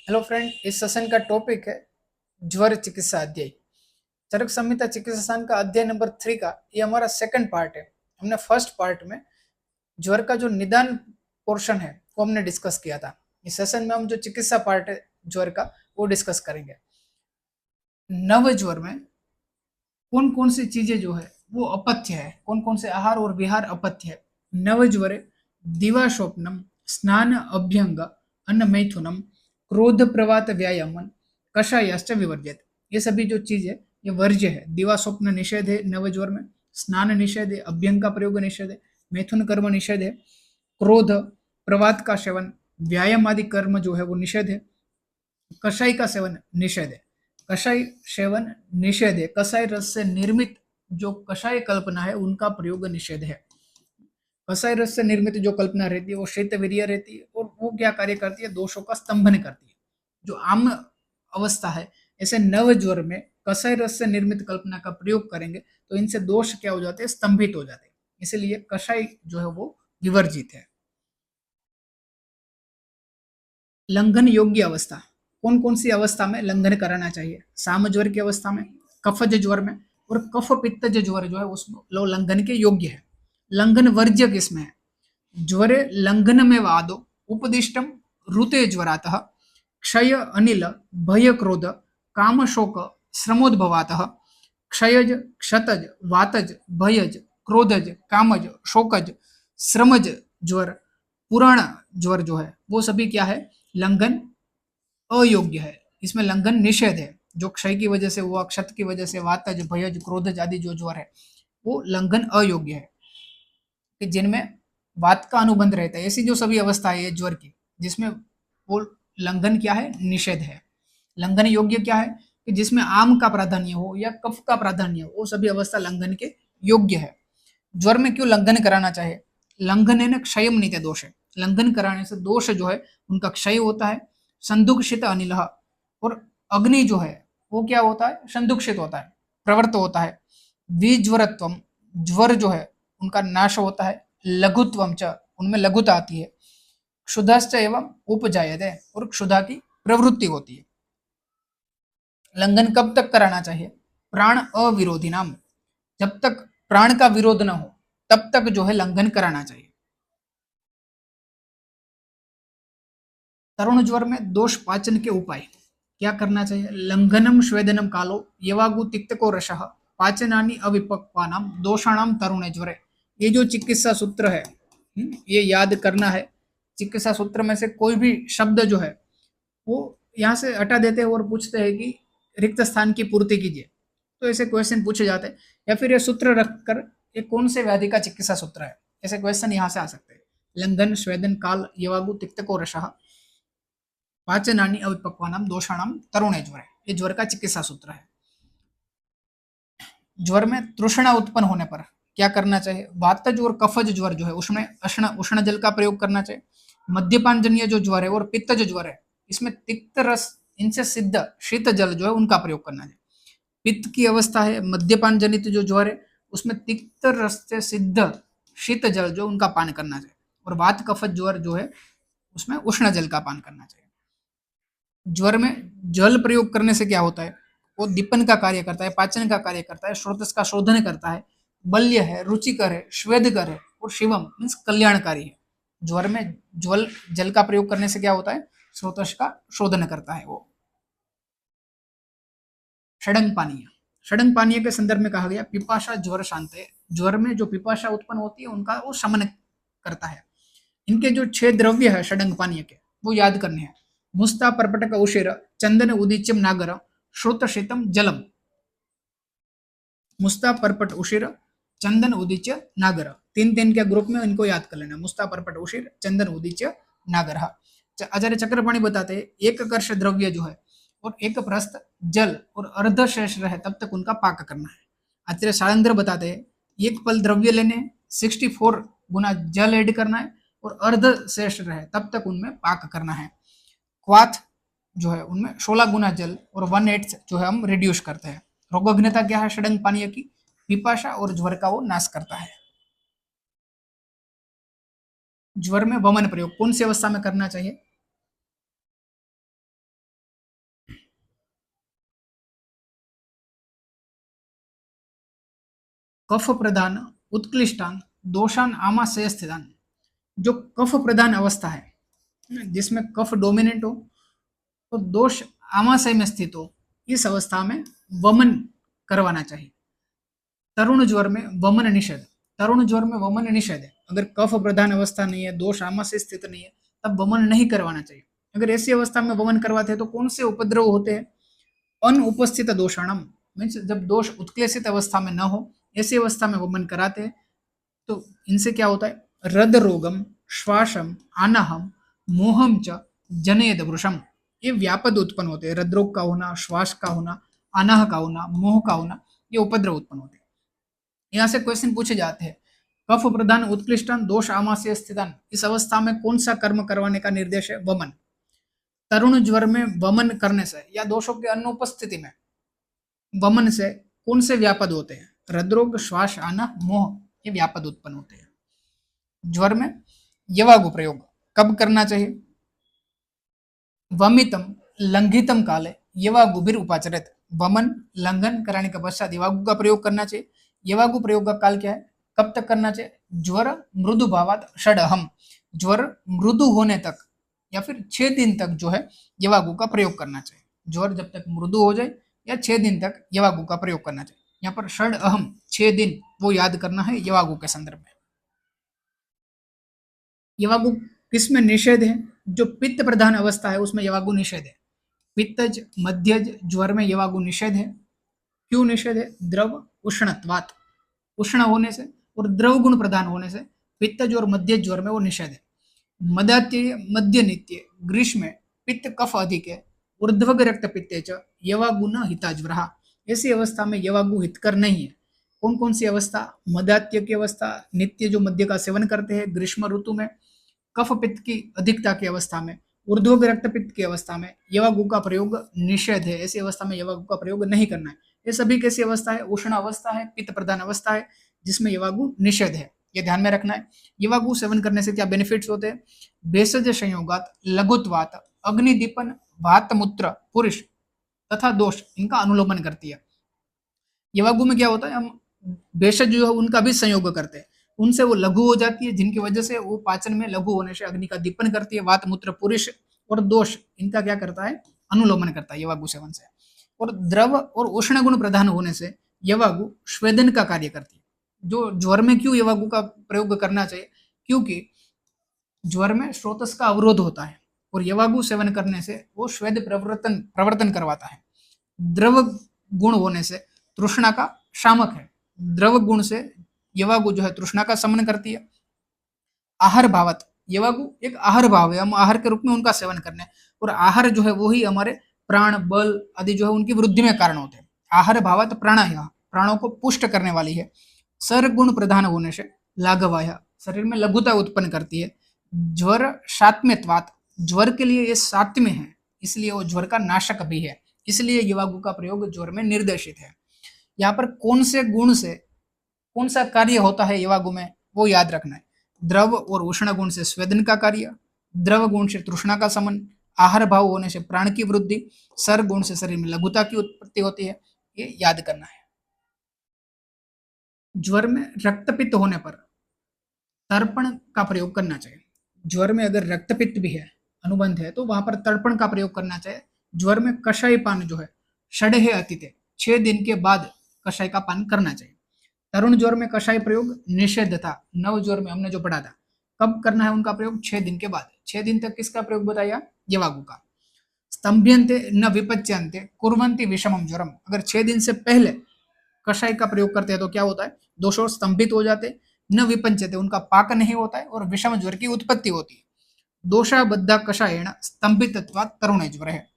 Hello friend, इस session का topic है ज्वर चिकित्सा अध्याय। चरक संहिता चिकित्सा का अध्याय नंबर 3 का ये हमारा सेकंड पार्ट है। हमने फर्स्ट पार्ट में ज्वर का जो निदान पोर्शन है वो हमने डिस्कस किया था। इस सेशन में हम जो चिकित्सा पार्ट है ज्वर का वो डिस्कस करेंगे। नव ज्वर में कौन कौन सी चीजें जो है वो अपथ्य है, कौन कौन से आहार और विहार अपथ्य है। नव ज्वरे दिवास्वप्नम स्नान अभ्यंग अन्न मैथुनम क्रोध प्रवात व्यायामन कषायश्च विवर्जित। ये सभी जो चीज है ये वर्ज्य है। दिवा स्वप्न निषेध है नव ज्वर में, स्नान निषेध है, अभ्यंग का प्रयोग निषेध है, मैथुन कर्म निषेध है, क्रोध प्रवात का सेवन व्यायाम आदि कर्म जो है वो निषेध है, कषाय का सेवन निषेध है। कषाय सेवन निषेध है। कषाय रस से निर्मित जो कषाय कल्पना है उनका प्रयोग निषेध है। कषाय रस से निर्मित जो कल्पना रहती है वो शीतवीर्य रहती है और वो क्या कार्य करती है, दोषों का स्तंभन करती है। जो आम अवस्था है, ऐसे नव ज्वर में कषाय रस से निर्मित कल्पना का प्रयोग करेंगे तो इनसे दोष क्या हो जाते हैं, स्तंभित हो जाते हैं। इसलिए कषाय जो है वो विवर्जित है। लंघन योग्य अवस्था, कौन कौन सी अवस्था में लंघन कराना चाहिए। साम ज्वर की अवस्था में, कफज ज्वर में और कफ पित्तज ज्वर जो है उसमें लंघन के योग्य है। लंघन वर्ज्य किसमें है। ज्वरे लंघन में वादो उपदिष्टम ऋते ज्वरातः क्षय अनिल भय क्रोध काम शोक श्रमोद्भवातः क्षयज क्षतज वातज भयज क्रोधज कामज शोकज श्रमज ज्वर पुराण ज्वर जो है वो सभी क्या है, लंघन अयोग्य है। इसमें लंघन निषेध है। जो क्षय की वजह से हुआ, क्षत की वजह से, वातज भयज क्रोधज आदि जो ज्वर है वो लंघन अयोग्य है, कि जिनमें वात का अनुबंध रहता है। ऐसी जो सभी अवस्था है ज्वर की जिसमें वो लंघन क्या है, निषेध है। लंघन योग्य क्या है कि जिसमें आम का प्राधान्य हो या कफ का प्राधान्य हो, वो सभी अवस्था लंघन के योग्य है। ज्वर में क्यों लंघन कराना चाहिए। लंघन है ना क्षयम नीति दोष है। लंघन कराने से दोष जो है उनका क्षय होता है। संदुक्षित अनिल और अग्नि जो है वो क्या होता है, संदुक्षित होता है, प्रवृत्त होता है। विज्वरत्वम ज्वर जो है उनका नाश होता है। लघुत्वम च उनमें लघुता आती है। क्षुधाश्च एवं उपजायते और क्षुधा की प्रवृत्ति होती है। लंघन कब तक कराना चाहिए, प्राण अविरोधी नाम, जब तक प्राण का विरोध न हो तब तक जो है लंघन कराना चाहिए। तरुण ज्वर में दोष पाचन के उपाय क्या करना चाहिए। लंघनम स्वेदनम कालो यवागु तिक्तको रसः पाचनानि अविपक्वानाम दोषाणाम तरुण ज्वरे। ये जो चिकित्सा सूत्र है, ये याद करना है। चिकित्सा सूत्र में से कोई भी शब्द जो है वो यहाँ से हटा देते हैं और पूछते हैं कि रिक्त स्थान की पूर्ति कीजिए। तो ऐसे क्वेश्चन पूछे जाते हैं। या फिर ये सूत्र रखकर ये कौन से व्याधि का चिकित्सा सूत्र है, ऐसे क्वेश्चन यहाँ से आ सकते हैं। लंघन स्वेदन काल यवागु तिक्तको रसः पाचनानि अविपक्वानाम दोषाणाम तरुणे ज्वर, ये ज्वर का चिकित्सा सूत्र है। ज्वर में तृष्णा उत्पन्न होने पर क्या करना चाहिए। वातज और कफज ज्वर जो है उसमें उष्ण उष्ण जल का प्रयोग करना चाहिए। मद्यपान जन्य जो ज्वर है और पित्तज ज्वर है इसमें तिक्त रस इनसे सिद्ध शीत जल जो है उनका प्रयोग करना चाहिए। पित्त की अवस्था है, मद्यपान जनित जो ज्वर है उसमें तिक्त रस से सिद्ध शीत जल जो उनका पान करना चाहिए। और वात कफज ज्वर जो है उसमें उष्ण जल का पान करना चाहिए। ज्वर में जल प्रयोग करने से क्या होता है, वो दीपन का कार्य करता है, पाचन का कार्य करता है, स्रोतस का शोधन करता है, बल्य है, रुचिकर है, श्वेदकर है और शिवम मीन्स कल्याणकारी है। ज्वर में ज्वल जल का प्रयोग करने से क्या होता है, स्रोतस का शोधन करता है वो। षडंग पानीय, षडंग पानीय के संदर्भ में कहा गया पिपाशा ज्वर शांत है। ज्वर में जो पिपाशा उत्पन्न होती है उनका वो शमन करता है। इनके जो 6 द्रव्य है षडंग पानीय के वो याद करने हैं। मुस्ता पर्पटक उशिर चंदन उदीच्यम नागर श्रुत शीतम जलम। मुस्ता पर्पट उशिर चंदन उदीच्य नागर, तीन तीन के ग्रुप में इनको याद कर लेना। मुस्ता पर्पट उशिर चंदन उदीच्य नागर। आचार्य चक्रपाणी बताते हैं एक कर्ष द्रव्य जो है और एक प्रस्थ जल और अर्ध शेष रहे तब तक उनका पाक करना है। आचार्य शालंद्र बताते हैं एक पल द्रव्य लेने 64 गुना जल ऐड करना है और अर्ध शेष रहे तब तक उनमें पाक करना है। क्वाथ जो है उनमें 16 गुना जल और 1/8 जो है हम रिड्यूस करते हैं। रोगग्नता क्या है षडंग पानीय की, पिपाशा और ज्वर का वो नाश करता है। ज्वर में वमन प्रयोग कौन सी अवस्था में करना चाहिए। कफ प्रधान उत्क्लिष्टान दोषान आमाशय स्थितान। जो कफ प्रधान अवस्था है, जिसमें कफ डोमिनेंट हो तो दोष आमाशय में स्थित हो, इस अवस्था में वमन करवाना चाहिए। तरुण ज्वर में वमन निषेध। तरुण ज्वर में वमन निषेध है। अगर कफ प्रधान अवस्था नहीं है, दोष आमाशय स्थित नहीं है, तब वमन नहीं करवाना चाहिए। अगर ऐसी अवस्था में वमन करवाते हैं तो कौन से उपद्रव होते हैं? अनुपस्थित दोषाणम, मीन्स जब दोष उत्क्लेशित अवस्था में न हो, ऐसी अवस्था में वमन कराते हैं तो इनसे क्या होता है? हृद रोगम, श्वासम, आनाहम, मोहम च जनयद वृषम। ये व्यापद उत्पन्न होते हैं। हृदरोग का होना, श्वास का होना, अनाह का होना, मोह का होना, ये उपद्रव उत्पन्न होते हैं। यहाँ से क्वेश्चन पूछे जाते हैं, कफ प्रधान उत्कृष्टन दोष आमाशय स्थितन, इस अवस्था में कौन सा कर्म करवाने का निर्देश है? वमन। तरुण ज्वर में वमन करने से या दोषों की अनुपस्थिति में वमन से कौन से व्यापद होते हैं? हृदरोग, श्वास आना, मोह, ये व्यापद उत्पन्न होते हैं। ज्वर में यवागु प्रयोग कब करना चाहिए? वमितम लंघितम काले यवागुभिर उपाचरित। वमन लंघन कराने के पश्चात यवागु का प्रयोग करना चाहिए। यवागु प्रयोग का काल क्या है? कब तक करना चाहिए? ज्वर मृदु भावात षडहम, ज्वर मृदु होने तक या फिर 6 दिन तक जो है यवागु का प्रयोग करना चाहिए। ज्वर जब तक मृदु हो जाए या 6 दिन तक यवागु का प्रयोग करना चाहिए। यहाँ पर षड अहम 6 दिन वो याद करना है यवागु के संदर्भ में। यवागु किसमें निषेध है? जो पित्त प्रधान अवस्था है उसमें यवागु निषेध है। पित्तज मध्यज ज्वर में यवागु निषेध है। क्यों निषेध है? द्रव उष्णत्वात, उष्ण होने से और द्रव गुण प्रधान होने से पित्तज और मध्य ज्वर में वो निषेध है। मदात्य मध्य नित्य ग्रीष्म पित्त कफ अधिक है, ऊर्ध्वग रक्त पित्ते च यवागु न हिताज्वरः। ऐसी अवस्था में यवागु हितकर नहीं है। कौन कौन सी अवस्था? मदात्य की अवस्था, नित्य जो मद्य का सेवन करते हैं ग्रीष्म ऋतु में, कफ पित्त की अधिकता की अवस्था में, ऊर्ध्वग रक्त पित्त की अवस्था में यवागु का प्रयोग निषेध है। ऐसी अवस्था में यवागु का प्रयोग नहीं करना है। ये सभी कैसी अवस्था है? उष्ण अवस्था है, पित्त प्रधान अवस्था है, जिसमें यवागु निषेध है। ये ध्यान में रखना है। यवागु सेवन करने से क्या बेनिफिट्स होते हैं? भेषज संयोगात, लघुत्वात, अग्निदीपन, वातमूत्र, पुरुष तथा दोष, इनका अनुलोमन करती है। यवागु में क्या होता है? हम भेषज जो है उनका भी संयोग करते हैं, उनसे वो लघु हो जाती है, जिनकी वजह से वो पाचन में लघु होने से अग्नि का दीपन करती है। वात मूत्र पुरुष और दोष, इनका क्या करता है? अनुलोमन करता है यवागु सेवन से। और द्रव और उष्ण गुण प्रधान होने से यवागु स्वेदन का कार्य करती है। जो ज्वर में क्यों यवागु का प्रयोग करना चाहिए? क्योंकि ज्वर में स्रोतस का अवरोध होता है और यवागु सेवन करने से वो स्वेद प्रवर्तन करवाता है। द्रव गुण होने से तृष्णा का शामक है। द्रव गुण से यवागु जो है तृष्णा का शमन करती है। आहार भावत, यवागु एक आहार भाव है, हम आहार के रूप में उनका सेवन करने, और आहार जो है वो ही हमारे प्राण बल आदि जो है उनकी वृद्धि में कारण होते हैं। आहार भावत प्राणायाम, प्राणों को पुष्ट करने वाली है। सर गुण प्रधान होने से लाघवाय, शरीर में लघुता उत्पन्न करती है। ज्वर सात्म्यत्वात, ज्वर के लिए ये सात्म्य है, इसलिए वो ज्वर का नाशक भी है। इसलिए यवागु का प्रयोग ज्वर में निर्देशित है। यहाँ पर कौन से गुण से कौन सा कार्य होता है यवागु में, वो याद रखना है। द्रव और उष्ण गुण से स्वेदन का कार्य, द्रव गुण से तृष्णा का समन, आहार भाव होने से प्राण की वृद्धि, सर गुण से शरीर में लघुता की उत्पत्ति होती है। ये याद करना है। ज्वर में रक्तपित्त होने पर तर्पण का प्रयोग करना चाहिए। ज्वर में अगर रक्तपित्त भी है, अनुबंध है, तो वहां पर तर्पण का प्रयोग करना चाहिए। ज्वर में कषाय पान जो है षडहे अतिथे, 6 दिन के बाद कषाय का पान करना चाहिए। तरुण ज्वर में कषाय प्रयोग निषेध था। नव ज्वर में हमने जो पढ़ा था, कब करना है उनका प्रयोग? 6 दिन के बाद। 6 दिन तक किसका प्रयोग बताया? यवागु का। स्तंभ्यन्ते न विपच्यन्ते कुर्वन्ति विषमम ज्वरम, अगर 6 दिन से पहले कषाय का प्रयोग करते हैं तो क्या होता है? दोषों स्तंभित हो जाते, न विपंचते, उनका पाक नहीं होता है और विषम ज्वर की उत्पत्ति होती है। दोषाबद्ध कषायण स्तंभितत्वात् तरुण ज्वर है।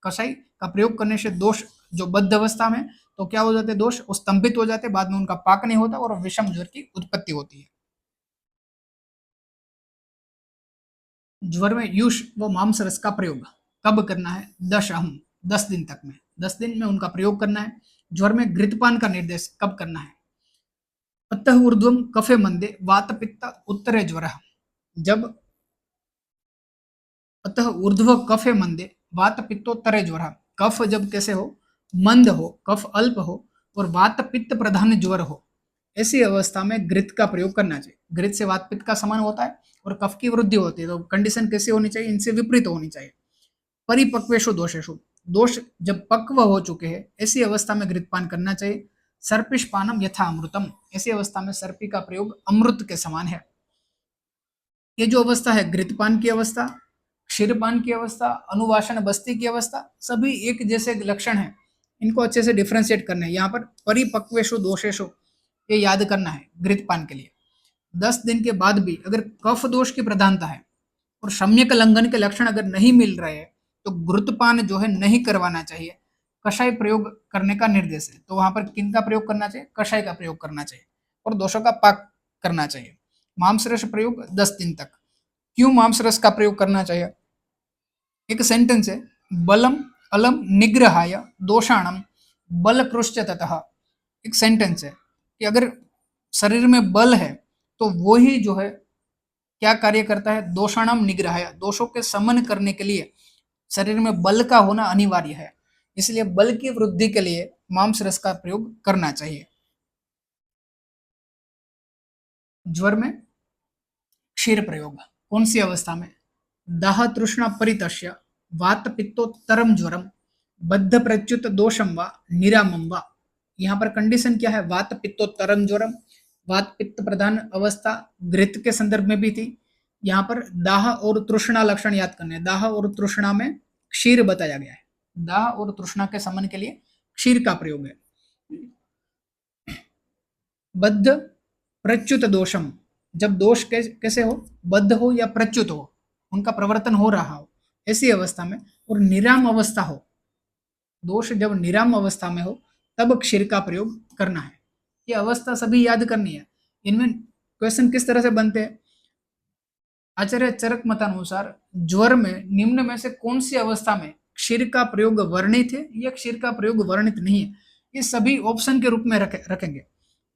कषाय का प्रयोग करने से दोष जो बद्ध अवस्था में तो क्या हो जाते? दोष वो स्तंभित हो जाते, बाद में उनका पाक नहीं होता और विषम ज्वर की उत्पत्ति होती है। ज्वर में युष व मांस रस का प्रयोग कब करना है? 10 दिन तक में, 10 दिन में उनका प्रयोग करना है। ज्वर में घृतपान का निर्देश कब करना है? अतः ऊर्ध्वम कफे मंदे वात पित्त उत्तरे ज्वर, जब अतः ऊर्ध्व कफे मंदे वात पित्तोत्तरे ज्वर, कफ जब कैसे हो? मंद हो, कफ अल्प हो और वात पित्त प्रधान ज्वर हो, ऐसी अवस्था में घृत का प्रयोग करना चाहिए। घृत से वात पित्त का समान होता है और कफ की वृद्धि होती है, तो कंडीशन कैसी होनी चाहिए, इनसे विपरीत होनी चाहिए। परिपक्वेशु दोषेशु, दोष जब पक्व हो चुके हैं ऐसी अवस्था में घृतपान करना चाहिए। सर्पिष पानम यथा अमृतम, ऐसी अवस्था में सर्पी का प्रयोग अमृत के समान है। ये जो अवस्था है, घृतपान की अवस्था, क्षीरपान की अवस्था, अनुवासन बस्ती की अवस्था, सभी एक जैसे लक्षण है, इनको अच्छे से डिफ्रेंशिएट करना है। यहाँ पर परिपक्वेशु दोषेशु ये याद करना है घृतपान के लिए। 10 दिन के बाद भी अगर कफ दोष की प्रधानता है और सम्यक लंघन के लक्षण अगर नहीं मिल रहे हैं तो घृतपान जो है नहीं करवाना चाहिए, कषाय प्रयोग करने का निर्देश है। तो वहां पर किन का प्रयोग करना चाहिए, कषाय का प्रयोग करना चाहिए और दोषों का पाक करना चाहिए। मांस रस प्रयोग 10 दिन तक। क्यों मांस रस का प्रयोग करना चाहिए, एक सेंटेंस है, बलम अलम निग्रहाय दोषाणम बल कृष्ट ततः। एक सेंटेंस है कि अगर शरीर में बल है तो वो ही जो है क्या कार्य करता है, दोषाणम निग्रहाय, दोषों के समन करने के लिए शरीर में बल का होना अनिवार्य है, इसलिए बल की वृद्धि के लिए मांस रस का प्रयोग करना चाहिए। ज्वर में क्षीर प्रयोग कौन सी अवस्था में, दाह तृष्णा परितस्य वात पित्तोत्तरम ज्वरम बद्ध प्रच्युत दोषम व निरामम व। यहाँ पर कंडीशन क्या है, वात पित्तोत्तरम ज्वरम, वात पित्त प्रधान अवस्था घृत के संदर्भ में भी थी। यहाँ पर दाह और तृष्णा लक्षण याद करने, दाह और तृष्णा में क्षीर बताया गया है, दाह और तृष्णा के समन के लिए क्षीर का प्रयोग है। बद्ध प्रच्युत दोषम, जब दोष कैसे हो, बद्ध हो या प्रच्युत हो, उनका प्रवर्तन हो रहा हो ऐसी अवस्था में, और निराम अवस्था हो, दोष जब निराम अवस्था में हो तब क्षीर का प्रयोग करना है। ये अवस्था सभी याद करनी है। इनमें क्वेश्चन किस तरह से बनते हैं, आचार्य चरक मतानुसार ज्वर में निम्न में से कौन सी अवस्था में क्षीर का प्रयोग वर्णित है या क्षीर का प्रयोग वर्णित नहीं है, ये सभी ऑप्शन के रूप में रखेंगे।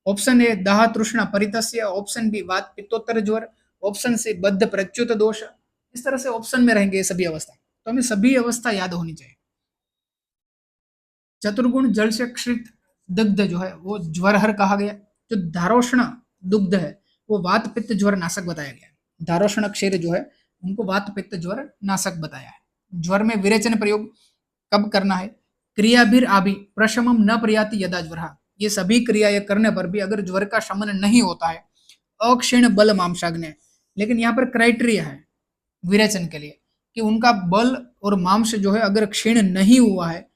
ऑप्शन ए दाह तृष्णा परितस्य, ऑप्शन बी वात पित्तोत्तर ज्वर, ऑप्शन सी बद्ध प्रच्युत दोष। इस तरह से ऑप्शन में रहेंगे ये सभी अवस्था, तो हमें सभी अवस्था याद होनी चाहिए। चतुर्गुण जल से क्षित दग्ध जो है वो ज्वरहर कहा गया। जो धारोष्ण दुग्ध है वो वात पित्त ज्वर नाशक बताया गया। धारोष्ण क्षीर जो है उनको वात पित्त ज्वर नाशक बताया है। ज्वर में विरेचन प्रयोग कब करना है, क्रियाभिर आभि प्रशमम न प्रयाति यदा ज्वर, ये सभी क्रियाएं करने पर भी अगर ज्वर का शमन नहीं होता है, अक्षीण बल मांसाग्नि, लेकिन यहाँ पर क्राइटेरिया है विरेचन के लिए कि उनका बल और मांस जो है अगर क्षीण नहीं हुआ है,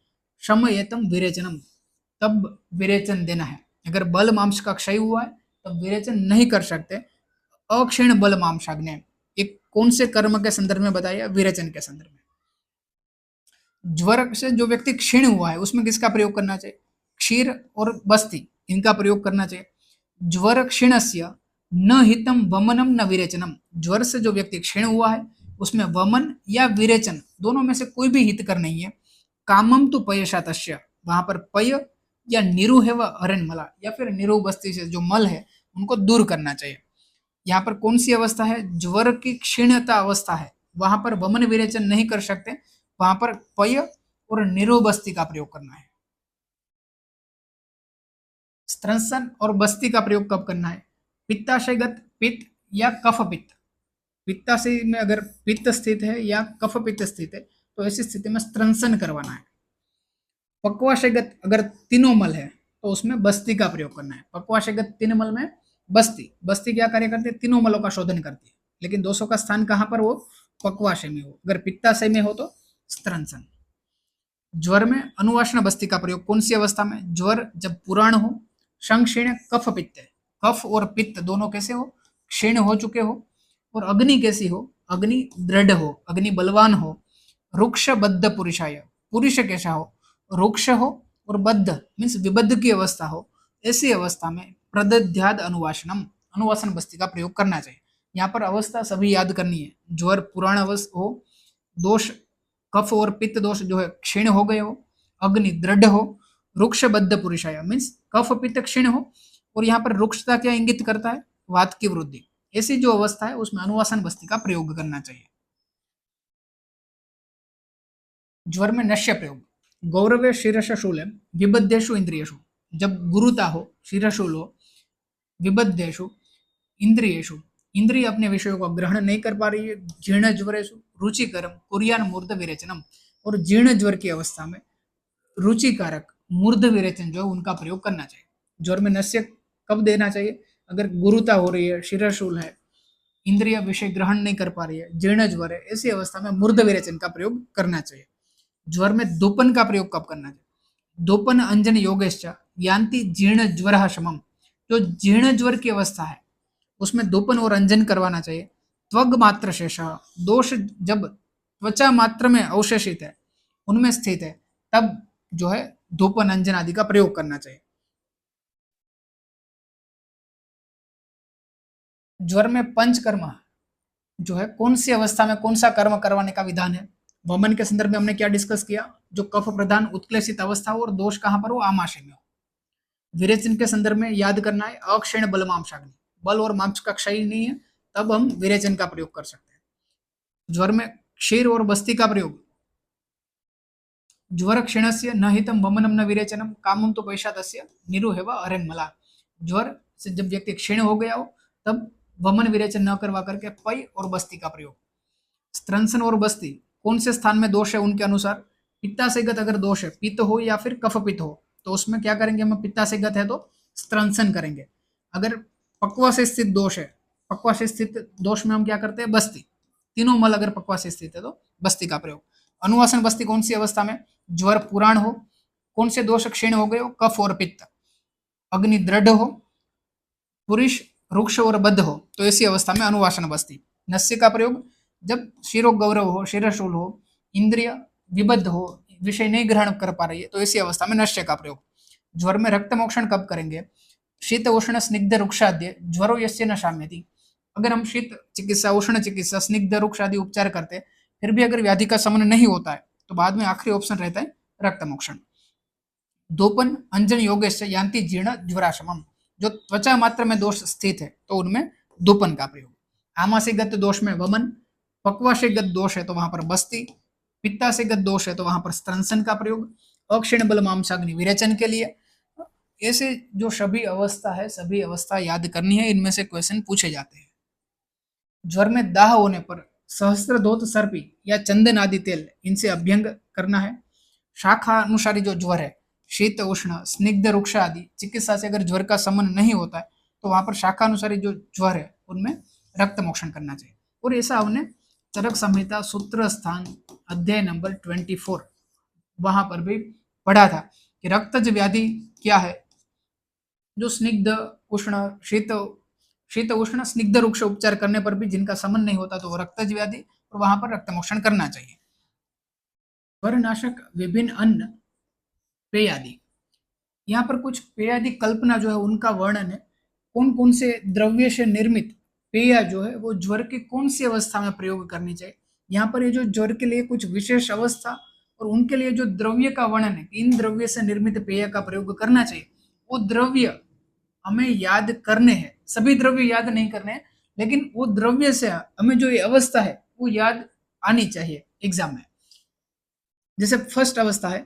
शमयतम विरेचनम, तब विरेचन देना है। अगर बल मांस का क्षय हुआ है तब विरेचन नहीं कर सकते। अक्षीण बल मांसाग्नि एक कौन से कर्म के संदर्भ में बताया, विरेचन के संदर्भ में। ज्वर से जो व्यक्ति क्षीण हुआ है उसमें किसका प्रयोग करना चाहिए, क्षीर और बस्ती, इनका प्रयोग करना चाहिए। ज्वर क्षीणस्य न हितम वमनम न विरेचनम, ज्वर से जो व्यक्ति क्षीण हुआ है उसमें वमन या विरेचन दोनों में से कोई भी हितकर नहीं है। कामम तो पयशातस्य, वहां पर पय या निरु है वह हरण मला, या फिर निरु बस्ती से जो मल है उनको दूर करना चाहिए। यहाँ पर कौन सी अवस्था है, ज्वर की क्षीणता अवस्था है, वहां पर वमन विरेचन नहीं कर सकते, वहां पर पय और निरोबस्ती का प्रयोग करना है। स्त्रंसन और बस्ती का प्रयोग कब करना है, पित्ताशयगत पित्त या कफ पित्त, पित्ताशय में अगर पित्त स्थित है या कफ पित्त स्थित है तो ऐसी स्थिति में स्त्रंसन करवाना है। पक्वाशयगत अगर तीनों मल है तो उसमें बस्ती का प्रयोग करना है। पक्वाशयगत तीन मल में बस्ती, बस्ती क्या कार्य करती है, तीनों मलों का शोधन करती है, लेकिन दोषों का स्थान कहां पर हो, पक्वाशय में हो। अगर पित्ताशय में हो तो स्त्रंसन। ज्वर में अनुवासन बस्ती का प्रयोग कौन सी अवस्था में, ज्वर जब पुराण हो, संक्षीण कफ पित्त है, कफ और पित्त दोनों कैसे हो, क्षीण हो चुके हो, और अग्नि कैसी हो, अग्नि दृढ़ हो, अग्नि बलवान हो। रुक्ष बद्ध पुरुषाय, पुरुष कैसा हो, रुक्ष हो और बद्ध मीन्स विबद्ध की अवस्था हो, ऐसी अवस्था में प्रदध्याद अनुवासनम, अनुवासन बस्ती का प्रयोग करना चाहिए। यहाँ पर अवस्था सभी याद करनी है। ज्वर पुराण अवस्था हो, दोष कफ और पित्त दोष जो है क्षीण हो गए हो, अग्नि दृढ़ हो, रुक्षबद्ध पुरुषाय मीन्स कफ पित्त क्षीण हो, और यहाँ पर रुक्षता क्या इंगित करता है, वात की वृद्धि। ऐसी जो अवस्था है उसमें अनुवासन बस्ती का प्रयोग करना चाहिए। ज्वर में नश्य प्रयोग, गौरवे शीर्ष शूल विबद्धेशु इंद्रियशु, जब गुरुता हो, शीर्षशूल हो, विबद्धेषु इंद्रियेषु, इंद्रिय अपने विषयों को ग्रहण नहीं कर पा रही है। जीर्ण ज्वरेषु रुचिकरम कुर्यान मूर्ध विरेचनम, और जीर्ण ज्वर की अवस्था में रुचिकारक मूर्ध विरेचन जो है उनका प्रयोग करना चाहिए। ज्वर में नस्य कब देना चाहिए? अगर गुरुता हो रही है, शिरशूल है, इंद्रिय विषय ग्रहण नहीं कर पा रही है, जीर्ण ज्वर है, ऐसी अवस्था में मूर्ध विरेचन का प्रयोग करना चाहिए। ज्वर में दोपन का प्रयोग कब करना चाहिए? दोपन अंजन योगेश्च यान्ति जीर्ण ज्वर शमम, जो जीर्ण ज्वर की अवस्था है उसमें दोपन और अंजन करवाना चाहिए। त्वग मात्र शेष, दोष जब त्वचा मात्र में अवशेषित है, उनमें स्थित है, तब जो है दोपन अंजन आदि का प्रयोग करना चाहिए। ज्वर में पंचकर्म जो है कौन सी अवस्था में कौन सा कर्म करवाने का विधान है? वमन के संदर्भ में हमने क्या डिस्कस किया? जो कफ प्रधान उत्क्लेशित अवस्था हो और दोष कहां पर हो? आमाशय में हो। विरेचन के संदर्भ में याद करना है अक्षीण बल मांसाग्नि, बल और मांस का क्षय नहीं है, तब हम विरेचन का प्रयोग कर सकते हैं। ज्वर में क्षीर और बस्ती का प्रयोग, ज्वर क्षीणस्य न हितम वमनम न विरेचनम कामम तो पैशातस्य निरुहेव अरेंगमला, ज्वर से जब व्यक्ति क्षीण हो गया हो तब वमन विरेचन न करवा करके पय और बस्ती का प्रयोग। स्त्रंसन और बस्ती कौन से स्थान में दोष है उनके अनुसार? पित्ताशयगत अगर दोष है, पित्त हो या फिर कफ पित्त हो, तो उसमें क्या करेंगे? हम पित्ताशयगत है तो स्त्रंसन करेंगे। अगर पक्वा से स्थित दोष है, पक्वा से स्थित दोष में हम क्या करते हैं? बस्ती। तीनों मल अगर पक्वा से स्थित है तो बस्ती का प्रयोग। अनुवासन बस्ती कौन सी अवस्था में? ज्वर पुराण हो, कौन से दोष क्षीण हो गए हो? कफ और पित्त। अग्नि दृढ़ हो, पुरुष रुक्ष और बद्ध हो, तो ऐसी अवस्था में अनुवासन बस्ती। नस्य का प्रयोग जब शिरो गौरव हो, शिरशूल हो, इंद्रिय विबद्ध हो, विषय नहीं ग्रहण कर पा रही है, तो ऐसी अवस्था में नश्य का प्रयोग। ज्वर में रक्त मोक्षण कब करेंगे? शीत उष्ण स्निग्ध रुक्षाद्य ज्वरो यस्य न शाम्यति, अगर हम शीत चिकित्सा, उष्ण चिकित्सा, स्निग्ध रुक्ष आदि उपचार करते फिर भी अगर व्याधि का शमन नहीं होता है, तो बाद में आखिरी ऑप्शन रहता है रक्त मोक्षण। दोपन अंजन योगेश यान्ति जीर्ण ज्वराशमम, जो त्वचा मात्र में दोष स्थित है तो उनमें दोपन का प्रयोग। आमाशयगत दोष में वमन, पक्वाशयगत दोष है तो वहां पर बस्ती, पित्ताशयगत दोष है तो वहां पर स्त्रंसन का प्रयोग, अक्षीण बल मांसाग्नि विरेचन के लिए। ऐसे जो सभी अवस्था है, सभी अवस्था याद करनी है, इनमें से क्वेश्चन पूछे जाते हैं। ज्वर में दाह होने पर सहस्त्रधोत सर्पी या चंदन आदि तेल इनसे अभ्यंग करना है। शाखा अनुसारी जो ज्वर है, शीत उष्ण स्निग्ध रुक्ष आदि चिकित्सा से अगर ज्वर का समन नहीं होता है तो वहां पर शाखा अनुसारी जो ज्वर है उनमें रक्त मोक्षण करना चाहिए। और ऐसा हमने चरक संहिता सूत्र स्थान अध्याय नंबर 24 वहां पर भी पढ़ा था कि रक्तज व्याधि क्या है। जो स्निग्ध उष्ण शीत उष्ण स्निग्ध रुक्ष उपचार करने पर भी जिनका समन नहीं होता तो वो रक्तज व्याधि, और वहां पर रक्त मोक्षण करना चाहिए। ज्वरनाशक विभिन्न अन्न पेयादि, यहाँ पर कुछ पेयादि कल्पना जो है उनका वर्णन है। कौन कौन से द्रव्य से निर्मित पेय जो है वो ज्वर की कौन सी अवस्था में प्रयोग करनी चाहिए। यहाँ पर ये जो ज्वर के लिए कुछ विशेष अवस्था और उनके लिए जो द्रव्य का वर्णन है, इन द्रव्य से निर्मित पेय का प्रयोग करना चाहिए, वो द्रव्य हमें याद करने हैं। सभी द्रव्य याद नहीं करने हैं, लेकिन वो द्रव्य से हमें जो ये अवस्था है वो याद आनी चाहिए एग्जाम में। जैसे फर्स्ट अवस्था है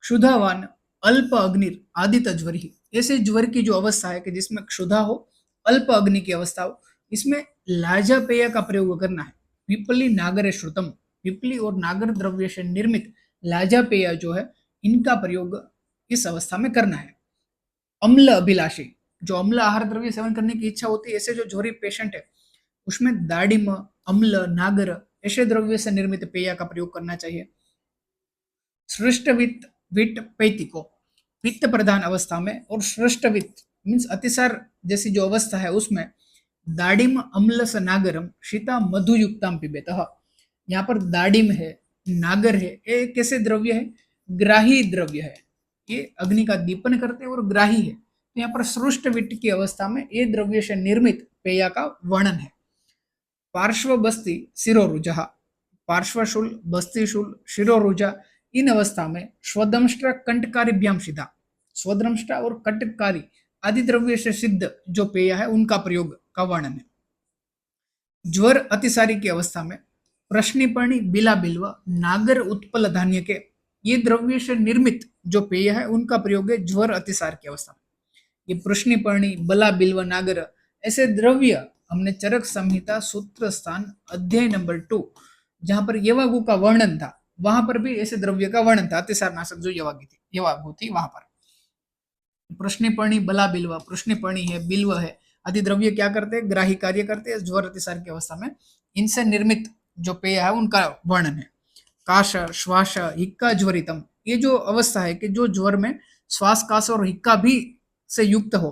क्षुधावान अल्प अग्निर आदित ज्वरी, ऐसे ज्वर की जो अवस्था है कि जिसमें क्षुधा हो, अल्प अग्नि की अवस्था हो, इसमें लाजा पेय का प्रयोग करना है। पिपली नागर श्रुतम, पिपली और नागर द्रव्य से निर्मित लाजा पेय जो है इनका प्रयोग इस अवस्था में करना है। अम्ल अभिलाषी, जो अम्ल आहार द्रव्य सेवन करने की इच्छा होती है, ऐसे जो ज्वरी पेशेंट है उसमें दाडिम अम्ल नागर ऐसे द्रव्य से निर्मित पेय का प्रयोग करना चाहिए। सृष्टवित्त वित्त पैतिको, वित्त प्रधान अवस्था में, और सृष्टवित्त मीन्स अतिसार जैसी जो अवस्था है उसमें दाडिम अम्ल स नागरम शीता मधुयुक्ताम पिबेत, यहाँ पर दाडिम है, नागर है, ये कैसे द्रव्य है? ग्राही द्रव्य है, ये अग्नि का दीपन करते हैं और ग्राही है। तो यहाँ पर सृष्ट वित्त की अवस्था में ये द्रव्य से निर्मित पेय का वर्णन है। पार्श्व बस्ती शिरोरुजा, पार्श्वशूल बस्तीशूल शिरोरुजा, इन अवस्था में स्वदंष्ट्र कंटकारिभ्याम सिद्धा, स्वदंष्ट्र और कंटकारी आदि द्रव्य से सिद्ध जो पेय है उनका प्रयोग का वर्णन है। ज्वर अतिसारी की अवस्था में प्रश्निपर्णी बिला बिल्व नागर उत्पल धान्य के ये द्रव्य से निर्मित जो पेय है उनका प्रयोग है ज्वर अतिसार की अवस्था में। ये प्रश्निपर्णी, बला, बिल्व, नागर ऐसे द्रव्य हमने चरक संहिता सूत्र स्थान अध्याय नंबर 2 जहां पर यवागु का वर्णन था, वहां पर भी ऐसे द्रव्य का वर्णन था। अतिसार नाशक जो यवागु थी वहां पर प्रश्निपर्णी, बला, बिल्व, प्रश्निपर्णी है, बिल्व है आदि द्रव्य क्या करते हैं, ग्राही कार्य करते हैं ज्वर अतिसार की अवस्था में। इनसे निर्मित जो पेय है उनका वर्णन है। काश, श्वास, हिक्का ज्वरितम, ये जो अवस्था है कि जो ज्वर में श्वास, काश और हिक्का भी से युक्त हो,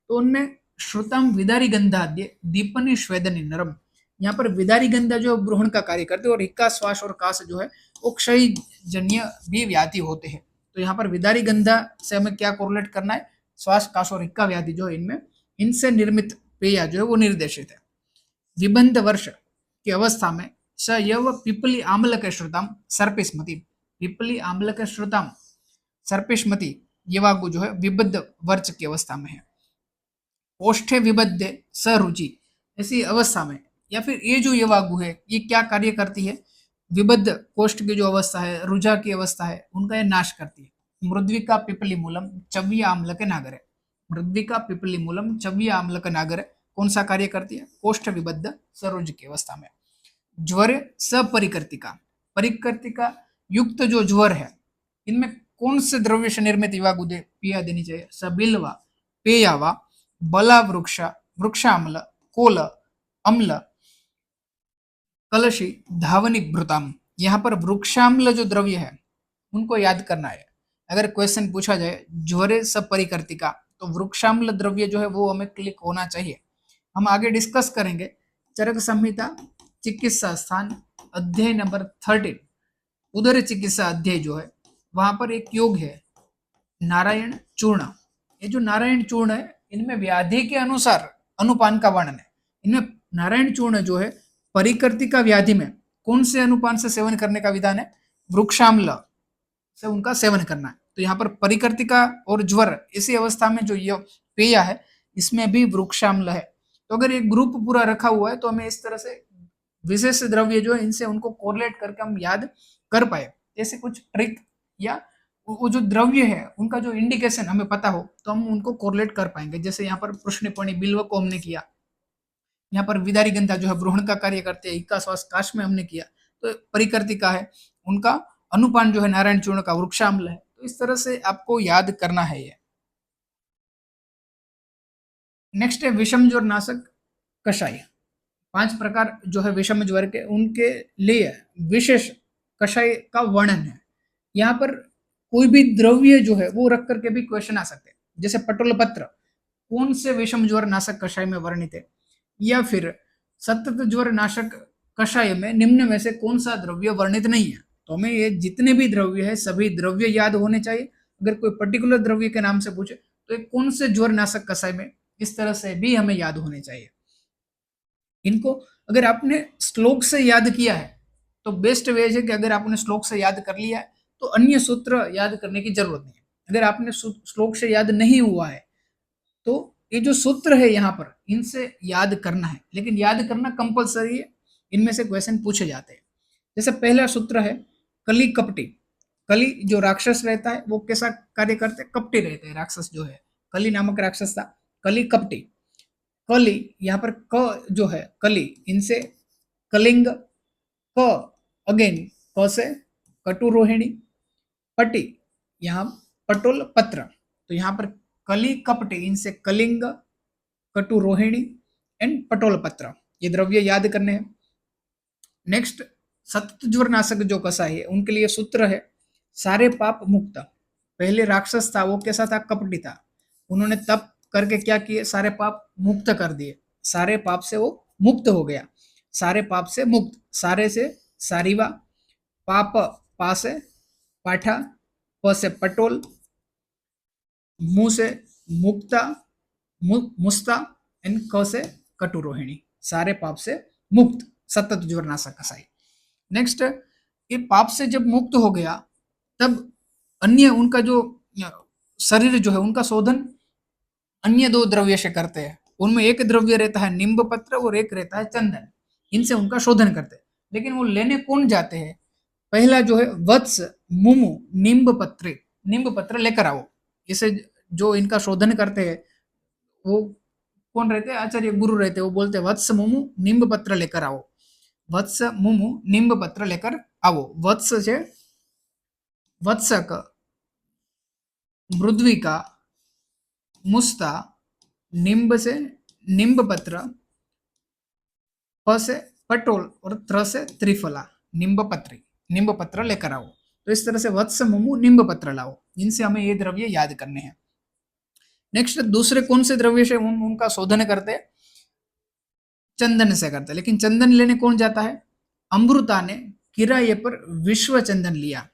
तो उनमें श्रुतम विदारी गंधाद्य दीपनी स्वेदनी नरम, यहाँ पर विदारी गंधा जो ब्रूहण का कार्य करते हैं और हिक्का, श्वास और काश जो है वो क्षय जन्य भी व्याधि होते हैं। तो यहाँ पर विदारी गंधा से हमें क्या कोरिलेट करना है, श्वास, काश और हिक्का व्याधि जो है इनमें इनसे निर्मित पेय जो है वो निर्देशित है। विबंध वर्ष की अवस्था में स यव पिपली आम्ल के श्रुताम सर्पिस्मति, पिपली आम्ल के श्रुताम सर्पिस्मति यवागु जो है विबद्ध वर्ष की अवस्था में है। ओष्ठे विबद्ध सरुचि, ऐसी अवस्था में या फिर ये जो यवागु है ये क्या कार्य करती है, विबद्ध कोष्ठ की जो अवस्था है, रुझा की अवस्था है, उनका ये नाश करती है। मृद्विका पिपली मूलम चव्य आम्ल के नागर है, मृद्विका पिपली मूलम चव्य आम्ल का नागर है, कौन सा कार्य करती है, कोष्ठ विबद्ध सरोज की अवस्था में। ज्वर सपरिकर्तिका, परिकर्तिका युक्त जो ज्वर है इनमें कौन से द्रव्य से निर्मित यवागु पिया देनी चाहिए, सबिल्वा, पेयावा, बला वृक्ष, वृक्षाम्ल, कोल, अम्ल, कलशी, धावनी भ्रुताम। यहाँ पर वृक्षाम्ल जो द्रव्य है उनको याद करना है। अगर क्वेश्चन पूछा जाए ज्वरे सपरिकर्तिका तो वृक्षाम्ल द्रव्य जो है वो हमें क्लिक होना चाहिए। हम आगे डिस्कस करेंगे चरक संहिता चिकित्सा स्थान अध्याय नंबर 13 उदर चिकित्सा अध्याय जो है वहां पर एक योग है नारायण चूर्ण। ये जो नारायण चूर्ण है इनमें व्याधि के अनुसार अनुपान का वर्णन है। इनमें नारायण चूर्ण जो है परिकर्तिका व्याधि में कौन से अनुपान से सेवन करने का विधान है, वृक्षाम्ल से उनका सेवन करना है। तो यहाँ पर परिकर्तिका और ज्वर इसी अवस्था में जो ये पेय है इसमें भी वृक्षाम्ल है। तो अगर एक ग्रुप पूरा रखा हुआ है तो हमें इस तरह से विशेष द्रव्य जो है इनसे उनको कोरिलेट करके हम याद कर पाए। जैसे कुछ ट्रिक या वो जो द्रव्य है उनका जो इंडिकेशन हमें पता हो तो हम उनको कोरिलेट कर पाएंगे। जैसे यहाँ पर प्रश्निपर्णी बिल्व को हमने किया, यहाँ पर विदारी गंधा जो है ब्रूहण का कार्य करते हैं, हिक्का, श्वास, काश में हमने किया तो परिकर्तिका है, उनका अनुपान जो है नारायण चूर्ण का वृक्षाम्ल है। तो इस तरह से आपको याद करना है ये। नेक्स्ट है विषम ज्वर नाशक कषाय। 5 प्रकार जो है विषम ज्वर के उनके लिए विशेष कषाय का वर्णन है। यहाँ पर कोई भी द्रव्य जो है वो रख करके भी क्वेश्चन आ सकते हैं। जैसे पटोल पत्र कौन से विषम ज्वर नाशक कषाय में वर्णित है, या फिर सतत ज्वर नाशक कषाय में निम्न में से कौन सा द्रव्य वर्णित नहीं है। तो हमें ये जितने भी द्रव्य है सभी द्रव्य याद होने चाहिए। अगर कोई पर्टिकुलर द्रव्य के नाम से पूछे तो ये कौन से ज्वर नाशक कषाय में, इस तरह से भी हमें याद होने चाहिए। इनको अगर आपने श्लोक से याद किया है तो बेस्ट वे है कि अगर आपने श्लोक से याद कर लिया है तो अन्य सूत्र याद करने की जरूरत नहीं है। अगर आपने श्लोक से याद नहीं हुआ है तो ये जो सूत्र है यहाँ पर इनसे याद करना है, लेकिन याद करना कंपलसरी है। इनमें से क्वेश्चन पूछे जाते हैं। जैसे पहला सूत्र है कली कपटी। कली जो राक्षस रहता है वो कैसा कार्य करते हैं, कपटी रहते हैं। राक्षस जो है कली नामक राक्षस था, कली कपटी। कली यहाँ पर क जो है कली इनसे कलिंग, क अगेन क से कटुरोहिणी, पटी यहाँ पटोल पत्र। तो यहाँ पर कली कपटी इनसे कलिंग, कटुरोहिणी एंड पटोल पत्र ये द्रव्य याद करने हैं। नेक्स्ट सतत ज्वर नाशक जो कषाय है उनके लिए सूत्र है सारे पाप मुक्त। पहले राक्षस था वो कैसा था, कपटी था। उन्होंने तप करके क्या किए, सारे पाप मुक्त कर दिए। सारे पाप से वो मुक्त हो गया। सारे पाप से मुक्त, सारे से सारीवा, पाप पा से पाठा, प से पटोल, मुंह से मुक्ता, मुस्ता एंड क से कटुरोहिणी। सारे पाप से मुक्त, सतत ज्वर नाशक कषाय। नेक्स्ट ये पाप से जब मुक्त हो गया तब अन्य उनका जो शरीर जो है उनका शोधन अन्य 2 द्रव्य से करते हैं। उनमें एक द्रव्य रहता है निम्ब पत्र और एक रहता है चंदन। इनसे उनका शोधन करते हैं। लेकिन वो लेने कौन जाते हैं, पहला जो है वत्स, मुमु, निम्ब पत्र लेकर आओ। इसे जो इनका शोधन करते हैं वो कौन रहते हैं? आचार्य गुरु रहते हैं। वो बोलते हैं वत्स मुमु निम्ब पत्र लेकर आओ, वत्स मुमु निम्ब पत्र लेकर आओ। वत्स છે વત્સક, મૃદ્વિકા, મુસ્તા, निम्ब से निम्ब पत्र, प से पटोल और त्र से त्रिफला, निम्ब पत्री, निम्ब पत्र लेकर आओ। तो इस तरह से वत्स मुमु निम्ब पत्र लाओ, इनसे हमें ये द्रव्य याद करने हैं। नेक्स्ट दूसरे कौन से द्रव्य से उनका शोधन करते हैं? चंदन से करते हैं। लेकिन चंदन लेने कौन जाता है? अमृता ने किराए पर विश्व चंदन लिया।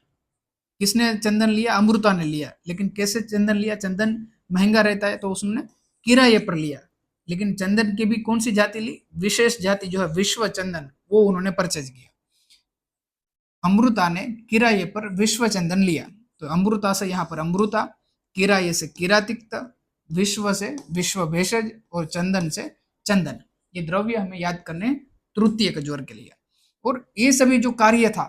किसने चंदन लिया? अमृता ने लिया। लेकिन कैसे चंदन लिया? चंदन महंगा रहता है तो उसने किराए पर लिया। लेकिन चंदन की भी कौन सी जाति ली? विशेष जाति जो है विश्व चंदन, वो उन्होंने परचेज किया। अमृता ने किराए पर विश्व चंदन लिया। तो अमृता से यहाँ पर अमृता, किराए से किरातिक्त, विश्व से विश्व भेषज और चंदन से चंदन। ये द्रव्य हमें याद करने तृतीय के ज्वर के लिए। और ये सभी जो कार्य था,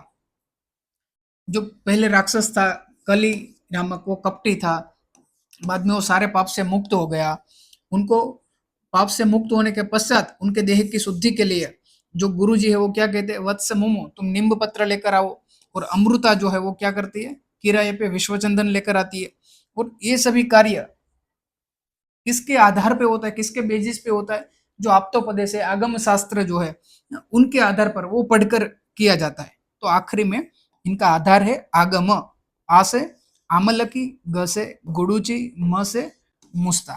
जो पहले राक्षस था कली नामक, वो कपटी था, बाद में वो सारे पाप से मुक्त हो गया। उनको पाप से मुक्त होने के पश्चात उनके देह की शुद्धि के लिए जो गुरु जी है वो क्या कहते हैं? वत्स मुमु तुम निम्ब पत्र लेकर आओ। और अमृता जो है वो क्या करती है? किराए पे विश्वचंदन लेकर आती है। और ये सभी कार्य किसके आधार पे होता है? किसके बेसिस पे होता है? जो आप्तोपदेश है, आगम शास्त्र जो है, उनके आधार पर वो पढ़कर किया जाता है। तो आखिरी में इनका आधार है आगम। आ से आमलकी, ग से गुडुची, म से मुस्ता।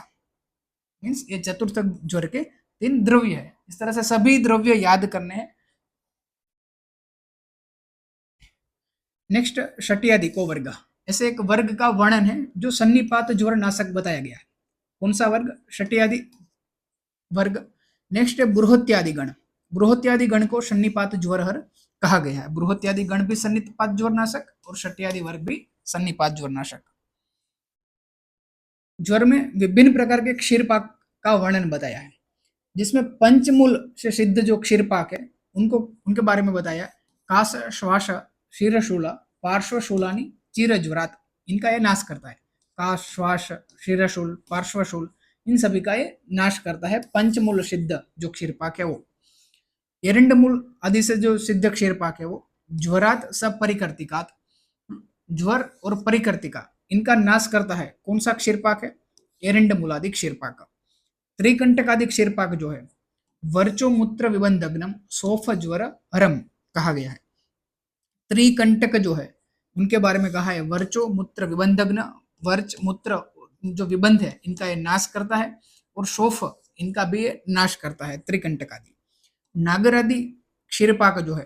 मीन्स ये चतुर्थ ज्वर के 3 द्रव्य है। इस तरह से सभी द्रव्य याद करने हैं। नेक्स्ट षट्यादि को वर्ग, ऐसे एक वर्ग का वर्णन है जो सन्निपात ज्वर नाशक बताया गया है। कौन सा वर्ग? षट्यादि वर्ग। नेक्स्ट है बृहत्यादि गण। बृहत्यादि गण को सन्निपात ज्वरहर कहा गया है। बृहत्यादि गण भी सन्निपात ज्वर नाशक और षट्यादि वर्ग भी सन्निपात ज्वर नाशक। ज्वर में विभिन्न प्रकार के क्षीरपाक का वर्णन बताया है, जिसमें पंचमूल से सिद्ध जो क्षीरपाक है उनको उनके बारे में बताया। काश, श्वास, शीरशूला, पार्श्वशूलानी, चीरज्वरात, इनका ये नाश करता है। काश, श्वास, शीरशूल, पार्श्वशूल, इन सभी का ये नाश करता है। पंचमूल सिद्ध जो क्षीरपाक है वो। एरंडमूल आदि से जो सिद्ध क्षीरपाक है वो ज्वरात सब परिकर्तिकात, ज्वर और परिकर्तिका इनका नाश करता है। कौन सा क्षीरपाक है? एरंडमूलादि क्षीरपाक। त्रिकंटकादि क्षीरपाक जो है वर्चो मूत्र विबंधग्नम सोफ ज्वर हरम कहा गया है। त्रिकंटक जो है उनके बारे में कहा है वर्चो मूत्र विबंधग्न, वर्च मूत्र जो विबंध है इनका ये नाश करता है, और शोफ इनका भी ये नाश करता है। त्रिकंटक आदि। नागरादि क्षीरपाक जो है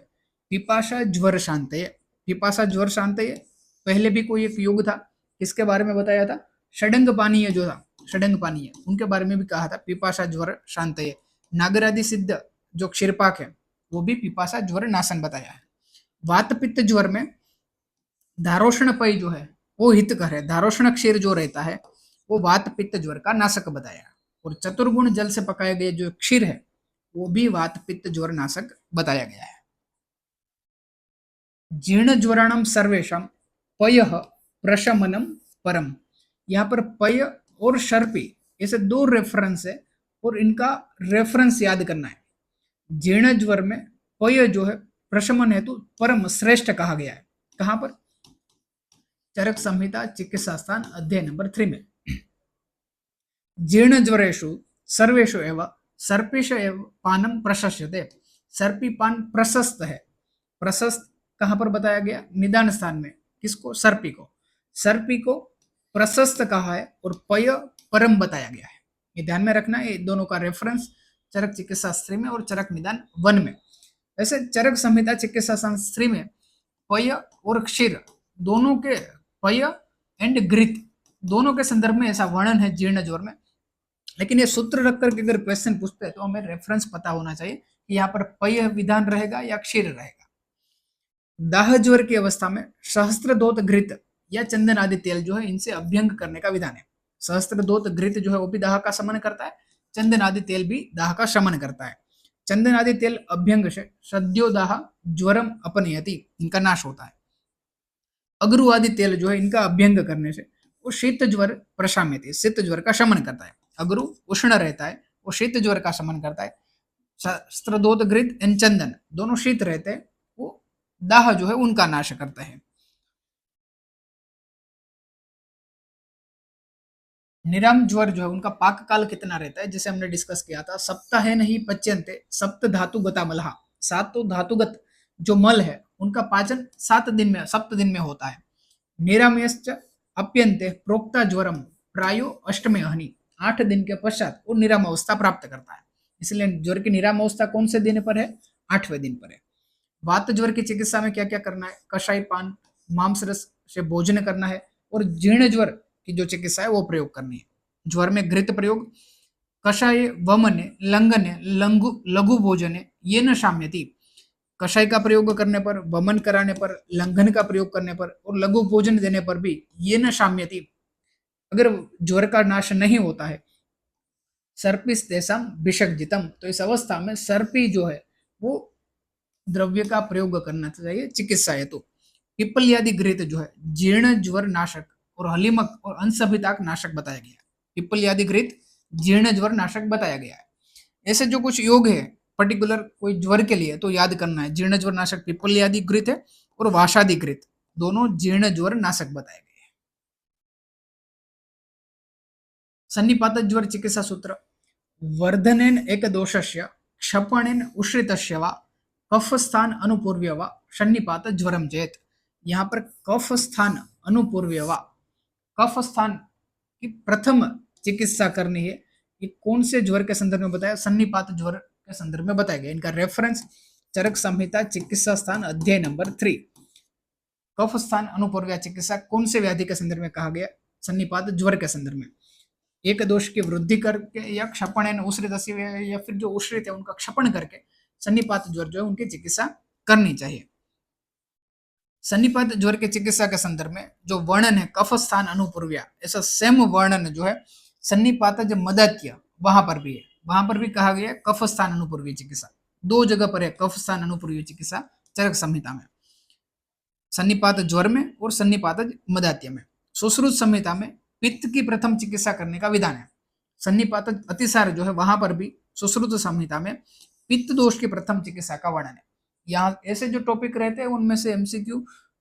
पिपाशा ज्वर शांतये, पिपाशा ज्वर शांतये पहले भी कोई एक युग था, किसके बारे में बताया था? षडंग पानीय जो था, षडंग पानीय, उनके बारे में भी कहा था पिपाशा ज्वर शांतये। नागरादि सिद्ध जो क्षीरपाक है वो भी पिपाशा ज्वर नाशन बताया है। वात पित्त ज्वर में धारोषण पय जो है वो हितकर है। धारोषण क्षीर जो रहता है वो वात पित्त ज्वर का नाशक बताया। और चतुर्गुण जल से पकाए गए जो क्षीर है वो भी वात पित्त ज्वर नाशक बताया गया है। जीर्ण ज्वरणम सर्वेशम पय प्रशमनम परम, यहाँ पर पय और शर्पी ऐसे 2 रेफरेंस है और इनका रेफरेंस याद करना है। जीर्ण ज्वर में पय जो है प्रशमन हेतु परम श्रेष्ठ कहा गया है। कहां पर? चरक संहिता चिकित्सा स्थान अध्याय नंबर 3 में। जीर्ण ज्वरेषु सर्वेषु एवं सर्पिष एव पानम प्रशस्यते, सर्पी पान प्रशस्त है। प्रशस्त कहां पर बताया गया? निदान स्थान में। किसको? सर्पी को। सर्पी को प्रशस्त कहा है और पय परम बताया गया है। ये ध्यान में रखना है, दोनों का रेफरेंस चरक चिकित्सा शास्त्री में और चरक निदान 1 में। वैसे चरक संहिता चिकित्सा शास्त्री में पय और क्षीर दोनों के, पय एंड घृत दोनों के संदर्भ में ऐसा वर्णन है जीर्ण ज्वर में। लेकिन ये सूत्र रख करके अगर क्वेश्चन पूछते हैं तो हमें रेफरेंस पता होना चाहिए कि यहाँ पर पय विधान रहेगा या क्षीर रहेगा। दाह ज्वर की अवस्था में सहस्त्रदोत घृत या चंदन आदि तेल जो है इनसे अभ्यंग करने का विधान है। सहस्त्रदोत घृत जो है वो भी दाह का शमन करता है, चंदन आदि तेल भी दाह का शमन करता है। चंदन आदि तेल अभ्यंग से सद्यो दाह ज्वरम अपनयति, इनका नाश होता है। अगरु आदि तेल जो है इनका अभ्यंग करने से वो शीत ज्वर प्रशाम्यति, शीत ज्वर का शमन करता है। अगरू उष्ण रहता है, वो शीत ज्वर का शमन करता है। शस्त्रदोत घृत एंड चंदन दोनों शीत रहते हैं, वो दाह जो है उनका नाश करता है। निरम ज्वर जो है उनका पाक काल कितना रहता है, जैसे हमने डिस्कस किया था, सप्ताह नहीं पच्यन्ते सप्त धातुगता मलहा, सात तो धातुगत जो मल है उनका पाचन 7 दिन में, 7 दिन में होता है। निरामयश्च अप्यन्ते प्रोक्ता ज्वरम प्रायो अष्टमे अहनि, 8 दिन के पश्चात वो निराम अवस्था प्राप्त करता है। इसलिए ज्वर की निराम अवस्था कौन से दिन पर है? 8वें दिन पर है। वात ज्वर की चिकित्सा में क्या क्या करना है? कषाय पान, मांस रस से भोजन करना है, और जीर्ण ज्वर की जो चिकित्सा है वो प्रयोग करनी है। ज्वर में घृत प्रयोग, कषाय वमने लंघने लंगु लघु भोजने ये न शाम्यति, कषाय का प्रयोग करने पर, वमन कराने पर, लंघन का प्रयोग करने पर और लघु भोजन देने पर भी ये न शाम्यति, अगर ज्वर का नाश नहीं होता है, सर्पिस तेषाम विषज्जितम, तो इस अवस्था में सर्पी जो है वो द्रव्य का प्रयोग करना चाहिए चिकित्सा हेतु। पिप्पल्यादि घृत जो है जीर्ण ज्वर नाशक और हलीमक और अंसभिताक नाशक बताया गया है। पिप्पल्यादि घृत जीर्ण ज्वर नाशक बताया गया है। ऐसे जो कुछ योग है पर्टिकुलर कोई ज्वर के लिए तो याद करना है, जीर्ण ज्वर नाशक पिप्पल्यादि घृत है और वाषादि घृत दोनों जीर्ण ज्वर नाशक बताए गए हैं। सन्निपात ज्वर चिकित्सा सूत्र, वर्धनेन एक दोषस्य क्षपणेन उश्रितस्य वा कफ स्थान अनुपूर्व्य वा सन्निपात ज्वरम चेत। यहाँ पर कफ स्थान अनुपूर्व्य वा, कफ स्थान की प्रथम चिकित्सा करनी है। ये कौन से ज्वर के संदर्भ में बताया? सन्निपात ज्वर के संदर्भ में बताया गया। इनका रेफरेंस चरक संहिता चिकित्सा स्थान अध्याय नंबर 3। कफ स्थान अनुपूर्व्य चिकित्सा कौन से व्याधि के संदर्भ में कहा गया? सन्निपात ज्वर के संदर्भ में। एक दोष की वृद्धि करके या क्षपण उश्रित या फिर जो उश्रित है उनका क्षपण करके सन्निपात ज्वर जो है उनकी चिकित्सा करनी चाहिए। सन्निपात ज्वर के चिकित्सा के संदर्भ में जो वर्णन है कफ स्थान अनुपूर्व्या, ऐसा सेम वर्णन जो है सन्निपात जो मदात्य वहां पर भी है, वहां पर भी कहा गया कफ स्थान अनुपूर्वीय चिकित्सा। 2 जगह पर है कफ स्थान अनुपूर्वीय चिकित्सा चरक संहिता में, सन्निपात ज्वर में और सन्निपात मदात्य में। सुश्रुत संहिता में पित्त की प्रथम चिकित्सा करने का विधान है। सन्निपात अतिसार जो है वहां पर भी सुश्रुत संहिता में पित्त दोष की प्रथम चिकित्सा का वर्णन है। यहाँ ऐसे जो टॉपिक रहते हैं उनमें से एमसीक्यू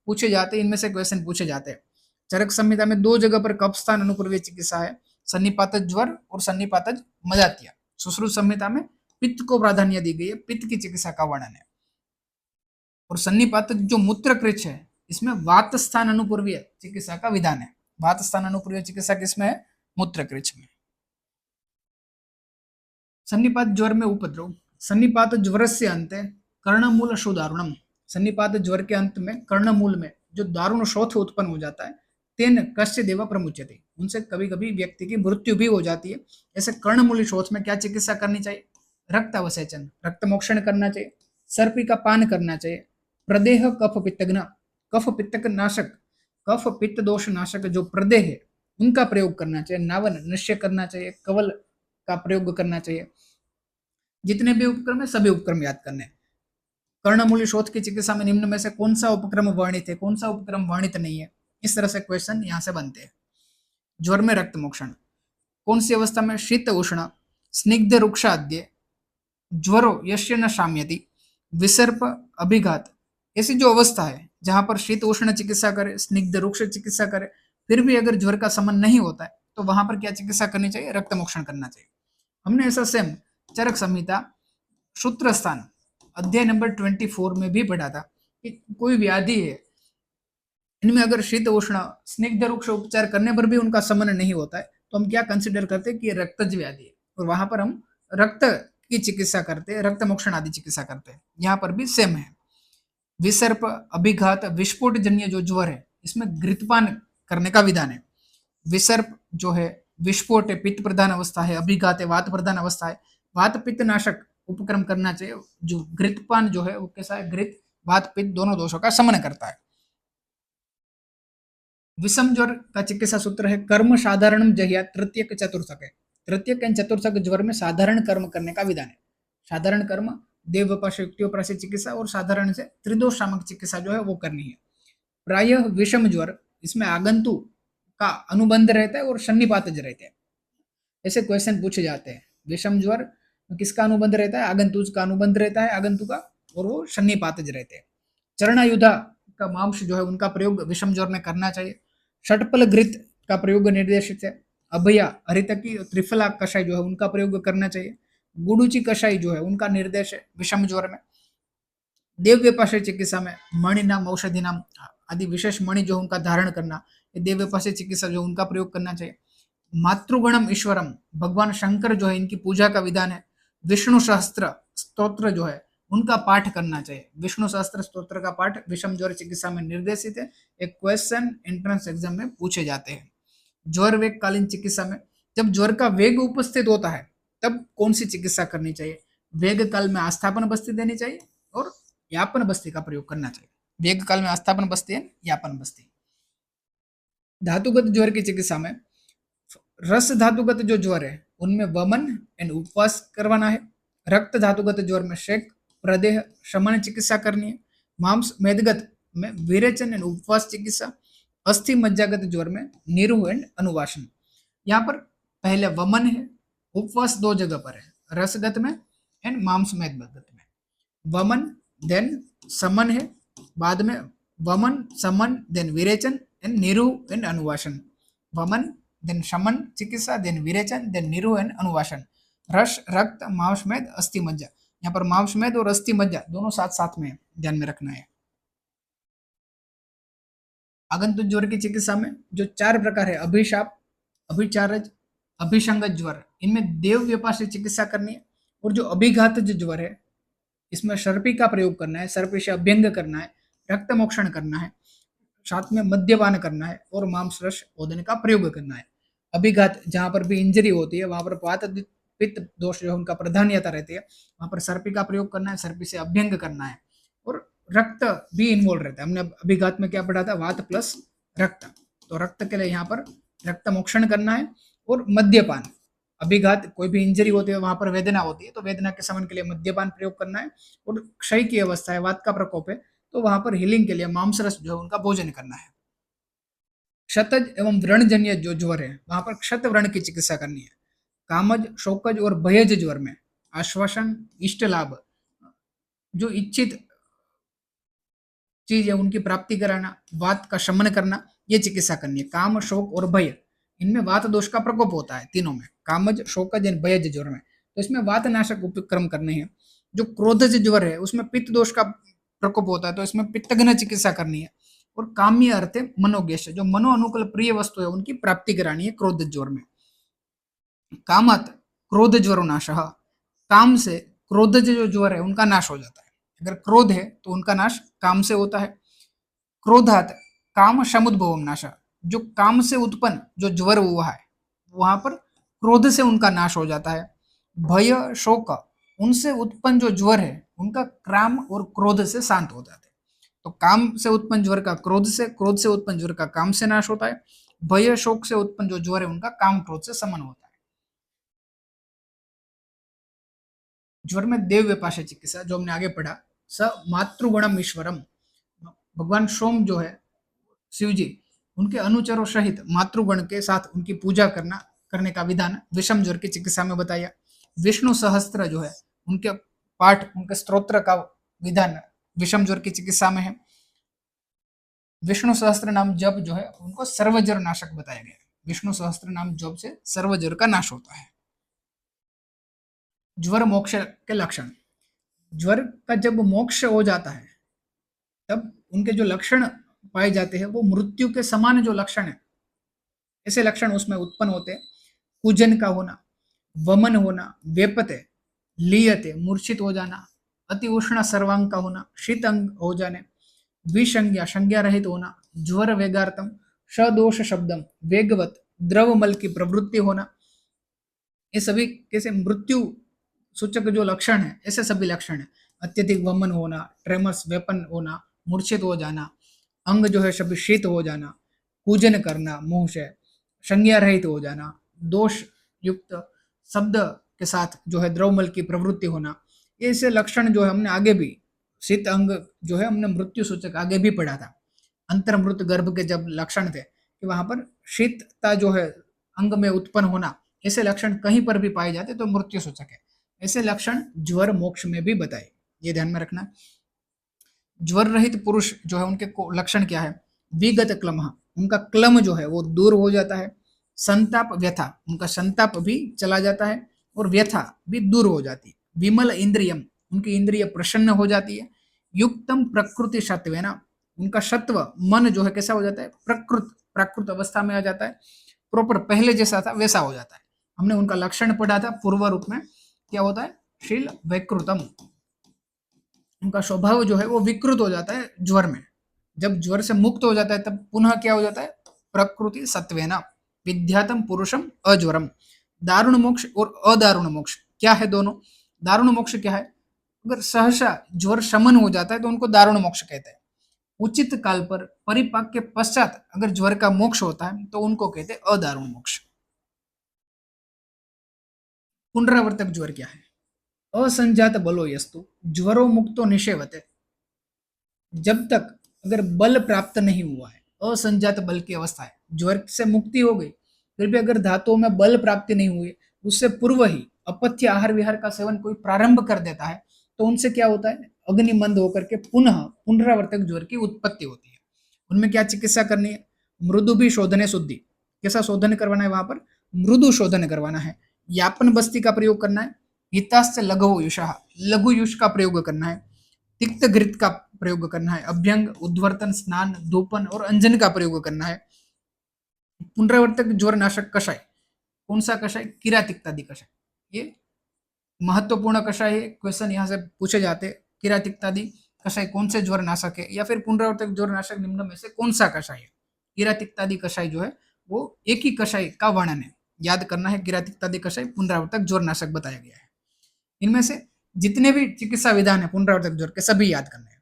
पूछे जाते हैं, इनमें से क्वेश्चन पूछे जाते हैं। चरक संहिता में 2 जगह पर कफ स्थान अनुपूर्वीय चिकित्सा है, सन्निपात ज्वर और सन्निपात मदात्य। सुश्रुत संहिता में पित्त को प्राधान्य दी गई है, पित्त की चिकित्सा का वर्णन है। और सन्निपात जो मूत्र कृच है इसमें वात स्थान अनुपूर्वीय चिकित्सा का विधान है। वात स्थान अनुपूर्वीय चिकित्सा किसमें है? मूत्र कृच में। सन्निपात ज्वर में उपद्रव, सन्निपात ज्वर से अंत कर्णमूल शोधारुणम, सन्निपात ज्वर के अंत में कर्णमूल में जो दारुण शोथ उत्पन्न हो जाता है, तेन कश्य देव प्रमुच्यते, उनसे कभी कभी व्यक्ति की मृत्यु भी हो जाती है। ऐसे कर्णमूली शोथ में क्या चिकित्सा करनी चाहिए? रक्त अवसेचन, रक्त मोक्षण करना चाहिए, सर्पी का पान करना चाहिए, प्रदेह कफ पित्तघ्न, कफ पित्तक नाशक, कफ पित्त दोष नाशक जो प्रदेह है उनका प्रयोग करना चाहिए, नावन निश्चय करना चाहिए, कवल का प्रयोग करना चाहिए। जितने भी उपक्रम है सभी उपक्रम याद करने। कर्णमूली शोथ की चिकित्सा में निम्न में से कौन सा उपक्रम वर्णित है, कौन सा उपक्रम वर्णित नहीं है, इस तरह से क्वेश्चन यहां से बनते हैं। ज्वर में रक्त मोक्षण कौन सी अवस्था में? शीत उष्ण स्निग्ध रुक्षाद्य ज्वरो यश्य न शाम्यति विसर्प अभिघात, ऐसी जो अवस्था है जहां पर शीत उष्ण चिकित्सा करे, स्निग्ध रुक्ष चिकित्सा करे, फिर भी अगर ज्वर का समन नहीं होता है तो वहां पर क्या चिकित्सा करनी चाहिए? रक्त मोक्षण करना चाहिए। हमने ऐसा सेम चरक संहिता सूत्र स्थान अध्याय नंबर 24 में भी पढ़ा था कि कोई व्याधि है, इनमें अगर शीत उष्ण स्निग्ध रुक्ष उपचार करने पर भी उनका समन नहीं होता है तो हम क्या कंसिडर करते हैं कि रक्तज व्याधि है, और वहां पर हम रक्त की चिकित्सा करते हैं, रक्त मोक्षण आदि चिकित्सा करते हैं। यहाँ पर भी सेम है। विसर्प अभिघात विस्फोट जन्य जो ज्वर है इसमें घृतपान करने का विधान है। विसर्प जो है विस्फोट है, पित्त प्रधान अवस्था है, अभिघात है वात प्रधान अवस्था है, वात पित्त नाशक उपक्रम करना चाहिए। जो घृतपान जो है वो कैसा है? घृत वात पित्त दोनों दोषों का शमन करता है। विषम ज्वर का चिकित्सा सूत्र है कर्म साधारण जहिया तृतीयक चतुर्थक है। तृतीयक एंड चतुर्थक ज्वर में साधारण कर्म करने का विधान है। साधारण कर्म देव वपाश युक्तियों से चिकित्सा और साधारण से त्रिदोष शामक चिकित्सा जो है वो करनी है। प्रायः विषम ज्वर इसमें आगंतु का अनुबंध रहता है और सन्निपातज रहते हैं। ऐसे क्वेश्चन पूछे जाते हैं। विषम ज्वर में किसका अनुबंध रहता है? आगंतुज का अनुबंध रहता है, आगंतुका, और वो सन्निपातज रहते हैं। चरणायुधा का मांस जो है उनका प्रयोग विषम ज्वर में करना चाहिए। षटपल घृत का प्रयोग निर्देशित है। अभया, हरितकी, त्रिफला कषाय जो है उनका प्रयोग करना चाहिए। गुडुचि कषाय जो है उनका निर्देश है विषम ज्वर में। देव्यपाशय चिकित्सा में मणि नाम, औषधि नाम आदि विशेष मणि जो उनका धारण करना, ये देव्यपाशय चिकित्सा जो उनका प्रयोग करना चाहिए। मातृगणम ईश्वरम, भगवान शंकर जो है इनकी पूजा का विधान है। विष्णु सहस्त्र स्तोत्र जो है उनका पाठ करना चाहिए। विष्णु सहस्त्र स्तोत्र का पाठ विषम ज्वर चिकित्सा में निर्देशित है। एक क्वेश्चन एंट्रेंस एग्जाम में पूछे जाते हैं। ज्वर वेग कालीन चिकित्सा में जब ज्वर का वेग उपस्थित होता है तब कौन सी चिकित्सा करनी चाहिए? वेग काल में आस्थापन बस्ती देनी चाहिए और यापन बस्ती का प्रयोग करना चाहिए। वेग काल में आस्थापन बस्ती है, यापन बस्ती। धातुगत ज्वर की चिकित्सा में रस धातुगत जो ज्वर है उनमें वमन एंड उपवास करवाना है। रक्त धातुगत ज्वर में शेक, प्रदेह, शमन चिकित्सा करनी है। मांस मेदगत में विरेचन एंड उपवास चिकित्सा। अस्थि मज्जागत ज्वर में निरुह एंड अनुवासन। यहाँ पर पहले वमन है, उपवास दो जगह पर है, रसगत में एंड मांस मेदगत में। वमन देन समन है, बाद में वमन समन देन विरेचन एंड निरुह एंड अनुवासन। वमन देन शमन चिकित्सा देन विरेचन देन निरुह एंड अनुवासन। रस, रक्त, मांसमेद, अस्थि मज्जा। यहाँ पर मांसमेद और अस्थि मज्जा दोनों साथ साथ में ध्यान में रखना है। आगंतुक ज्वर की चिकित्सा में जो 4 प्रकार है, अभिशाप, अभिचारज, अभिसंगत ज्वर, इनमें देव व्यापार से चिकित्सा करनी है। और जो अभिघात ज्वर है इसमें सर्पी का प्रयोग करना है, सर्पी से अभ्यंग करना है, रक्त मोक्षण करना है, साथ में मद्यपान करना है और मांस रस ओदन का प्रयोग करना है। अभिघात जहां पर भी इंजरी होती है वहां पर वात पित्त दोष जो उनका प्राधान्यता रहती है, वहां पर सर्पी का प्रयोग करना है, सर्पी से अभ्यंग करना है। और रक्त भी इन्वॉल्व रहता है। हमने अभिघात में क्या पढ़ा था? वात प्लस रक्त। तो रक्त के लिए यहाँ पर रक्त मोक्षण करना है और मद्यपान। अभिघात कोई भी इंजरी होती है वहां पर वेदना होती है, तो वेदना के शमन के लिए मद्यपान प्रयोग करना है। और क्षय की अवस्था है, वात का प्रकोप है, तो वहां पर हीलिंग के लिए मांस रस जो है उनका भोजन करना है। क्षतज एवं व्रणजन्य जो ज्वर है वहां पर क्षत व्रण की चिकित्सा करनी है। कामज, शोकज और भयज ज्वर में आश्वासन, इष्ट लाभ, जो इच्छित चीज है उनकी प्राप्ति कराना, वात का शमन करना, ये चिकित्सा करनी है। काम, शोक और भय, इनमें वात दोष का प्रकोप होता है तीनों में, कामज, शोकज एंड भयज ज्वर में, तो इसमें वात नाशक उपक्रम करने हैं। जो क्रोधज ज्वर है उसमें पित्त दोष का प्रकोप होता है, तो इसमें पित्तघ्न चिकित्सा करनी है। और काम्य अर्थ है मनोगेश, जो मनो अनुकूल प्रिय वस्तु है उनकी प्राप्ति करानी है क्रोध ज्वर में। कामत क्रोध ज्वर नाश, काम से क्रोध जो ज्वर है उनका नाश हो जाता है। अगर क्रोध है तो उनका नाश काम से होता है। क्रोधात काम समुद्भव नाश, जो काम से उत्पन्न जो ज्वर हुआ है वहां पर क्रोध से उनका नाश हो जाता है। भय, शोक, उनसे उत्पन्न जो ज्वर है उनका काम और क्रोध से शांत हो जाते हैं। तो काम से उत्पन्न ज्वर का क्रोध से, क्रोध से उत्पन्न ज्वर का काम से नाश होता है। भय, शोक से उत्पन्न जो ज्वर है उनका काम क्रोध से समन होता है। ज्वर में देव व्यपाशय चिकित्सा जो हमने आगे पढ़ा, स मातृगुणम ईश्वरम, भगवान सोम जो है शिव जी, उनके अनुचरों सहित मातृगण के साथ उनकी पूजा करने का विधान विषम ज्वर की चिकित्सा में बताया। विष्णु सहस्त्र जो है उनके पाठ, उनके स्तोत्र का विधान विषम ज्वर की चिकित्सा में है। विष्णु सहस्त्र नाम जप जो है उनको सर्वज्वर नाशक बताया गया है। विष्णु सहस्त्र नाम जप से सर्वज्वर का नाश होता है। ज्वर मोक्ष के लक्षण, ज्वर का जब मोक्ष हो जाता है तब उनके जो लक्षण पाए जाते हैं वो मृत्यु के समान जो लक्षण है, ऐसे लक्षण उसमें उत्पन्न होते हैं। कुजन का होना, वमन होना, वेपते, लीयते, मूर्छित हो जाना, अति उष्ण सर्वांग का होना, शीत अंग हो जाने, विसंज्ञा, संज्ञा रहित होना, ज्वर वेगार्थम, सदोष शब्दम, वेगवत, द्रवमल की प्रवृत्ति होना, ये सभी कैसे मृत्यु सूचक जो लक्षण है, ऐसे सभी लक्षण है। अत्यधिक वमन होना, ट्रेमर्स, वेपन होना, मूर्छित हो जाना, अंग जो है सभी शीत हो जाना, कूजन करना मुंह से, संज्ञा रहित हो जाना, दोष युक्त शब्द के साथ जो है द्रवमल की प्रवृत्ति होना, ऐसे लक्षण जो है हमने आगे भी शीत अंग जो है हमने मृत्यु सूचक आगे भी पढ़ा था। अंतर्मृत गर्भ के जब लक्षण थे कि वहां पर शीतता जो है अंग में उत्पन्न होना, ऐसे लक्षण कहीं पर भी पाए जाते तो मृत्यु सूचक है। ऐसे लक्षण ज्वर मोक्ष में भी बताए, ये ध्यान में रखना। ज्वर रहित पुरुष जो है उनके लक्षण क्या है? विगत क्लम, उनका क्लम जो है वो दूर हो जाता है। संताप व्यथा, उनका संताप भी चला जाता है और व्यथा भी दूर हो जाती है। विमल इंद्रियम, उनकी इंद्रिय प्रसन्न हो जाती है। युक्तम प्रकृति सत्वेना, उनका सत्व मन जो है कैसा हो जाता है? प्राकृत अवस्था में आ जाता है। प्रॉपर पहले जैसा था वैसा हो जाता है। हमने उनका लक्षण पढ़ा था पूर्व रूप में, क्या होता है? शील वैकृतम, उनका स्वभाव जो है वो विकृत हो जाता है ज्वर में। जब ज्वर से मुक्त हो जाता है तब पुनः क्या हो जाता है? प्रकृति सत्वेना विद्यातम पुरुषम अज्वरम। दारुण मोक्ष और अदारुण मोक्ष क्या है दोनों? दारुण मोक्ष क्या है? अगर सहसा ज्वर शमन हो जाता है तो उनको दारुण मोक्ष कहते हैं। उचित काल पर परिपाक के पश्चात अगर ज्वर का मोक्ष होता है तो उनको कहते हैं अदारुण मोक्ष। पुनरावर्तक ज्वर क्या है? असंजात बलो यस्तु ज्वरो मुक्तो निषेवते, जब तक अगर बल प्राप्त नहीं हुआ है, असंजात बल की अवस्था है, ज्वर से मुक्ति हो गई फिर भी अगर धातुओं में बल प्राप्ति नहीं हुई, उससे पूर्व ही अपथ्य आहार विहार का सेवन कोई प्रारंभ कर देता है तो उनसे क्या होता है? अग्निमंद होकर के पुनः पुनरावर्तक ज्वर की उत्पत्ति होती है। उनमें क्या चिकित्सा करनी है? मृदु भी शोधने शुद्धि, कैसा शोधन करवाना है? वहां पर मृदु शोधन करवाना है। यापन बस्ती का प्रयोग करना है। हिताश्च लघु युषा, लघु युष का प्रयोग करना है। तिक्त घृत का प्रयोग करना है। अभ्यंग, उद्वर्तन, स्नान, धूपन और अंजन का प्रयोग करना है। पुनरावर्तक ज्वर नाशक कषाय, कौन सा कषाय? किरातिक्तादि कषाय, ये महत्वपूर्ण कषाय है, क्वेश्चन यहाँ से पूछे जाते। किरातिक्तादि कषाय कौन से ज्वर नाशक है, या फिर पुनरावर्तक ज्वर नाशक निम्न में से कौन सा कषाय है? किरातिक्तादि कषाय जो है वो एक ही कषाय का वर्णन है, याद करना है। किरातिक्तादि कषाय पुनरावर्तक ज्वर नाशक बताया गया है। इनमें से जितने भी चिकित्सा विधान है पुनरावर्तक ज्वर के सभी याद करने हैं।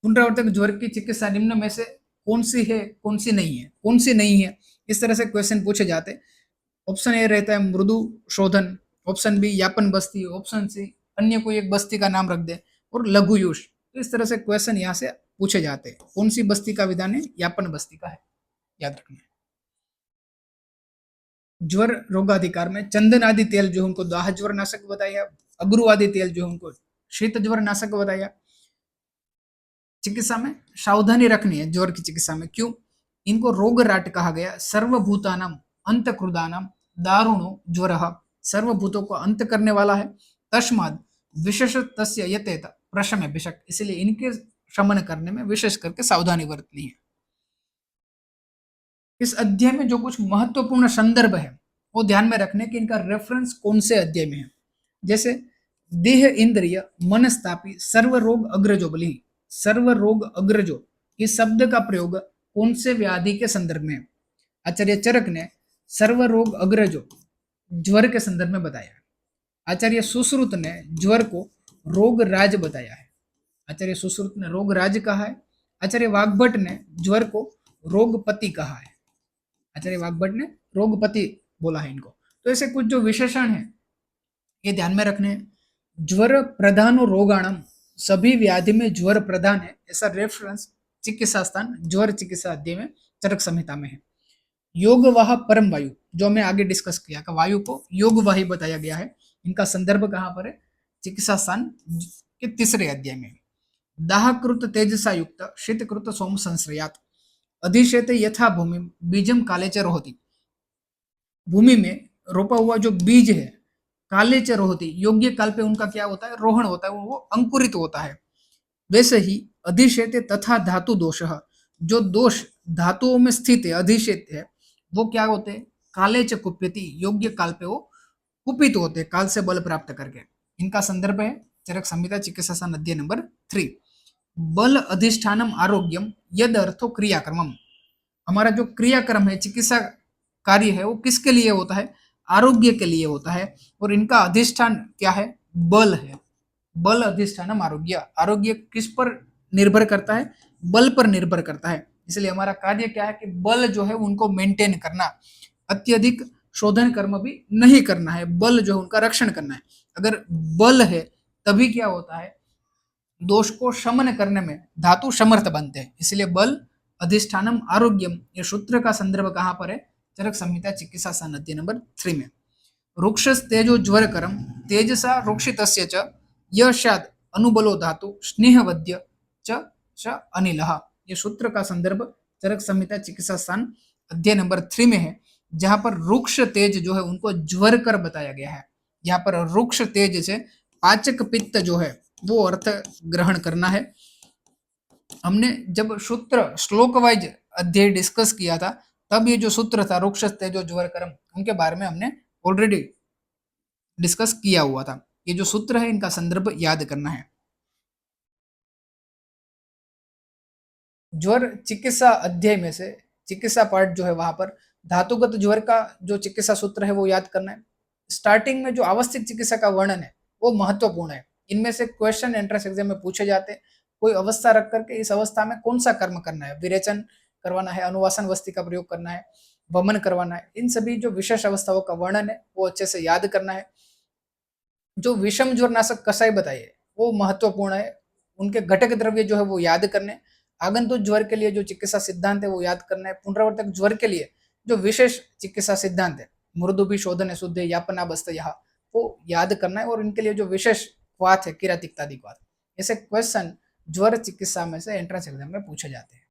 पुनरावर्तक ज्वर की चिकित्सा निम्न में से कौन सी है, कौन सी नहीं है? कौन सी नहीं है, इस तरह से क्वेश्चन पूछे जाते। ऑप्शन ए रहता है मृदु शोधन, ऑप्शन बी यापन बस्ती, ऑप्शन सी अन्य कोई एक बस्ती का नाम रख दे, और लघु युष। तो इस तरह से क्वेश्चन यहाँ से पूछे जाते हैं। कौन सी बस्ती का विधान है? यापन बस्ती का है, याद रखना है। ज्वर रोगाधिकार में चंदन आदि तेल जो उनको दाह ज्वर नाशक बताया, अगरू आदि तेल जो उनको शीत ज्वर नाशक बताया। चिकित्सा में सावधानी रखनी है ज्वर की चिकित्सा में, क्यों? इनको रोग राट कहा गया। सर्वभूतानाम अंत क्रुदानाम दारुणो ज्वर, सर्वभूतों को अंत करने वाला है। तस्माद विशेष तस्य यतेत प्रशम भिषक, इसलिए इनके शमन करने में विशेष करके सावधानी बरतनी है। इस अध्याय में जो कुछ महत्वपूर्ण संदर्भ है वो ध्यान में रखने कि इनका रेफरेंस कौन से अध्याय में है। जैसे देह इंद्रिय मनस्तापी सर्व रोग अग्रजो बलि, सर्व रोग अग्रजो इस शब्द का प्रयोग कौन से व्याधि के संदर्भ में है? आचार्य चरक ने सर्व रोग अग्रजो ज्वर के संदर्भ में बताया। आचार्य सुश्रुत ने ज्वर को रोग राज बताया है। आचार्य सुश्रुत ने रोग राज कहा है। आचार्य वाग्भट ने ज्वर को रोगपति कहा है। आचार्य वाग्भट ने रोगपति बोला है इनको। तो ऐसे कुछ जो विशेषण है ये ध्यान में रखने हैं। ज्वर प्रधान और रोगाणम, सभी व्याधि में ज्वर प्रधान है, ऐसा रेफरेंस चिकित्सा स्थान ज्वर चिकित्सा अध्याय में चरक संहिता में है। योग वाह परम वायु, जो मैं आगे डिस्कस किया कि वायु को योग वाही बताया गया है। इनका संदर्भ कहां पर है? चिकित्सा स्थान के तीसरे अध्याय में। दाहकृत तेजसा युक्त शीतकृत सोम संश्रयात, अधिशेते यथा भूमि बीजम कालेचर होती, भूमि में रोपा हुआ जो बीज है कालेचर होती, योग्य काल पे उनका क्या होता है? रोहण होता है, वो अंकुरित होता है। वैसे ही अधिशेते तथा धातु दोष, जो दोष धातुओं में स्थित है अधिशेत है वो क्या होते हैं? कालेच कुप्यति, योग्य काल पे वो कुपित होते हैं काल से बल प्राप्त करके। इनका संदर्भ है चरक संहिता चिकित्सा स्थान अध्याय नंबर 3। बल अधिष्ठानम आरोग्यम यद अर्थो क्रियाक्रमम, हमारा जो क्रियाक्रम है चिकित्सा कार्य है वो किसके लिए होता है? आरोग्य के लिए होता है। और इनका अधिष्ठान क्या है? बल है। बल अधिष्ठानम आरोग्य, आरोग्य किस पर निर्भर करता है? बल पर निर्भर करता है। इसलिए हमारा कार्य क्या है कि बल जो है उनको मेंटेन करना, अत्यधिक शोधन कर्म भी नहीं करना है, बल जो है उनका रक्षण करना है। अगर बल है तभी क्या होता है? दोष को शमन करने में धातु समर्थ बनते हैं। इसलिए बल अधिष्ठानम आरोग्यम, ये सूत्र का संदर्भ कहां पर है? चरक संहिता चिकित्सा सन अध्याय नंबर 3 में। रुक्षस्तेजो ज्वरकरम तेजसा रुक्षितस्य च यशाद अनुबलो धातु स्नेहवद्य च अनिलः। ये सूत्र का संदर्भ चरक संहिता चिकित्सा स्थान अध्याय नंबर 3 में है, जहां पर रुक्ष तेज जो है उनको ज्वर कर बताया गया है। यहाँ पर रुक्ष तेज से पाचक पित्त जो है वो अर्थ ग्रहण करना है। हमने जब सूत्र श्लोक वाइज अध्याय डिस्कस किया था, तब ये जो सूत्र था रुक्ष तेजो ज्वर कर्म, उनके बारे में हमने ऑलरेडी डिस्कस किया हुआ था। ये जो सूत्र है इनका संदर्भ याद करना है। ज्वर चिकित्सा अध्याय में से चिकित्सा पार्ट जो है वहां पर धातुगत ज्वर का जो चिकित्सा सूत्र है वो याद करना है। स्टार्टिंग में जो अवस्थित चिकित्सा का वर्णन है वो महत्वपूर्ण है। इनमें से क्वेश्चन एंट्रेंस एग्जाम में पूछे जाते हैं। कोई अवस्था रख करके इस अवस्था में कौन सा कर्म करना है, विरेचन करवाना है, अनुवासन वस्ती का प्रयोग करना है, वमन करवाना है, इन सभी जो विशेष अवस्थाओं का वर्णन है वो अच्छे से याद करना है। जो विषम ज्वर नाशक कषाय बताइए वो महत्वपूर्ण है। उनके घटक द्रव्य जो है वो याद करने। आगंतुक ज्वर के लिए जो चिकित्सा सिद्धांत है वो याद करना है। पुनरावर्तक ज्वर के लिए जो विशेष चिकित्सा सिद्धांत है, मृदुभि शोधन शुद्ध यापना बस्त यह, वो याद करना है। और इनके लिए जो विशेष क्वाथ है, किरातिकतादि क्वाथ, ऐसे क्वेश्चन ज्वर चिकित्सा में से एंट्रेंस एग्जाम में पूछे जाते हैं।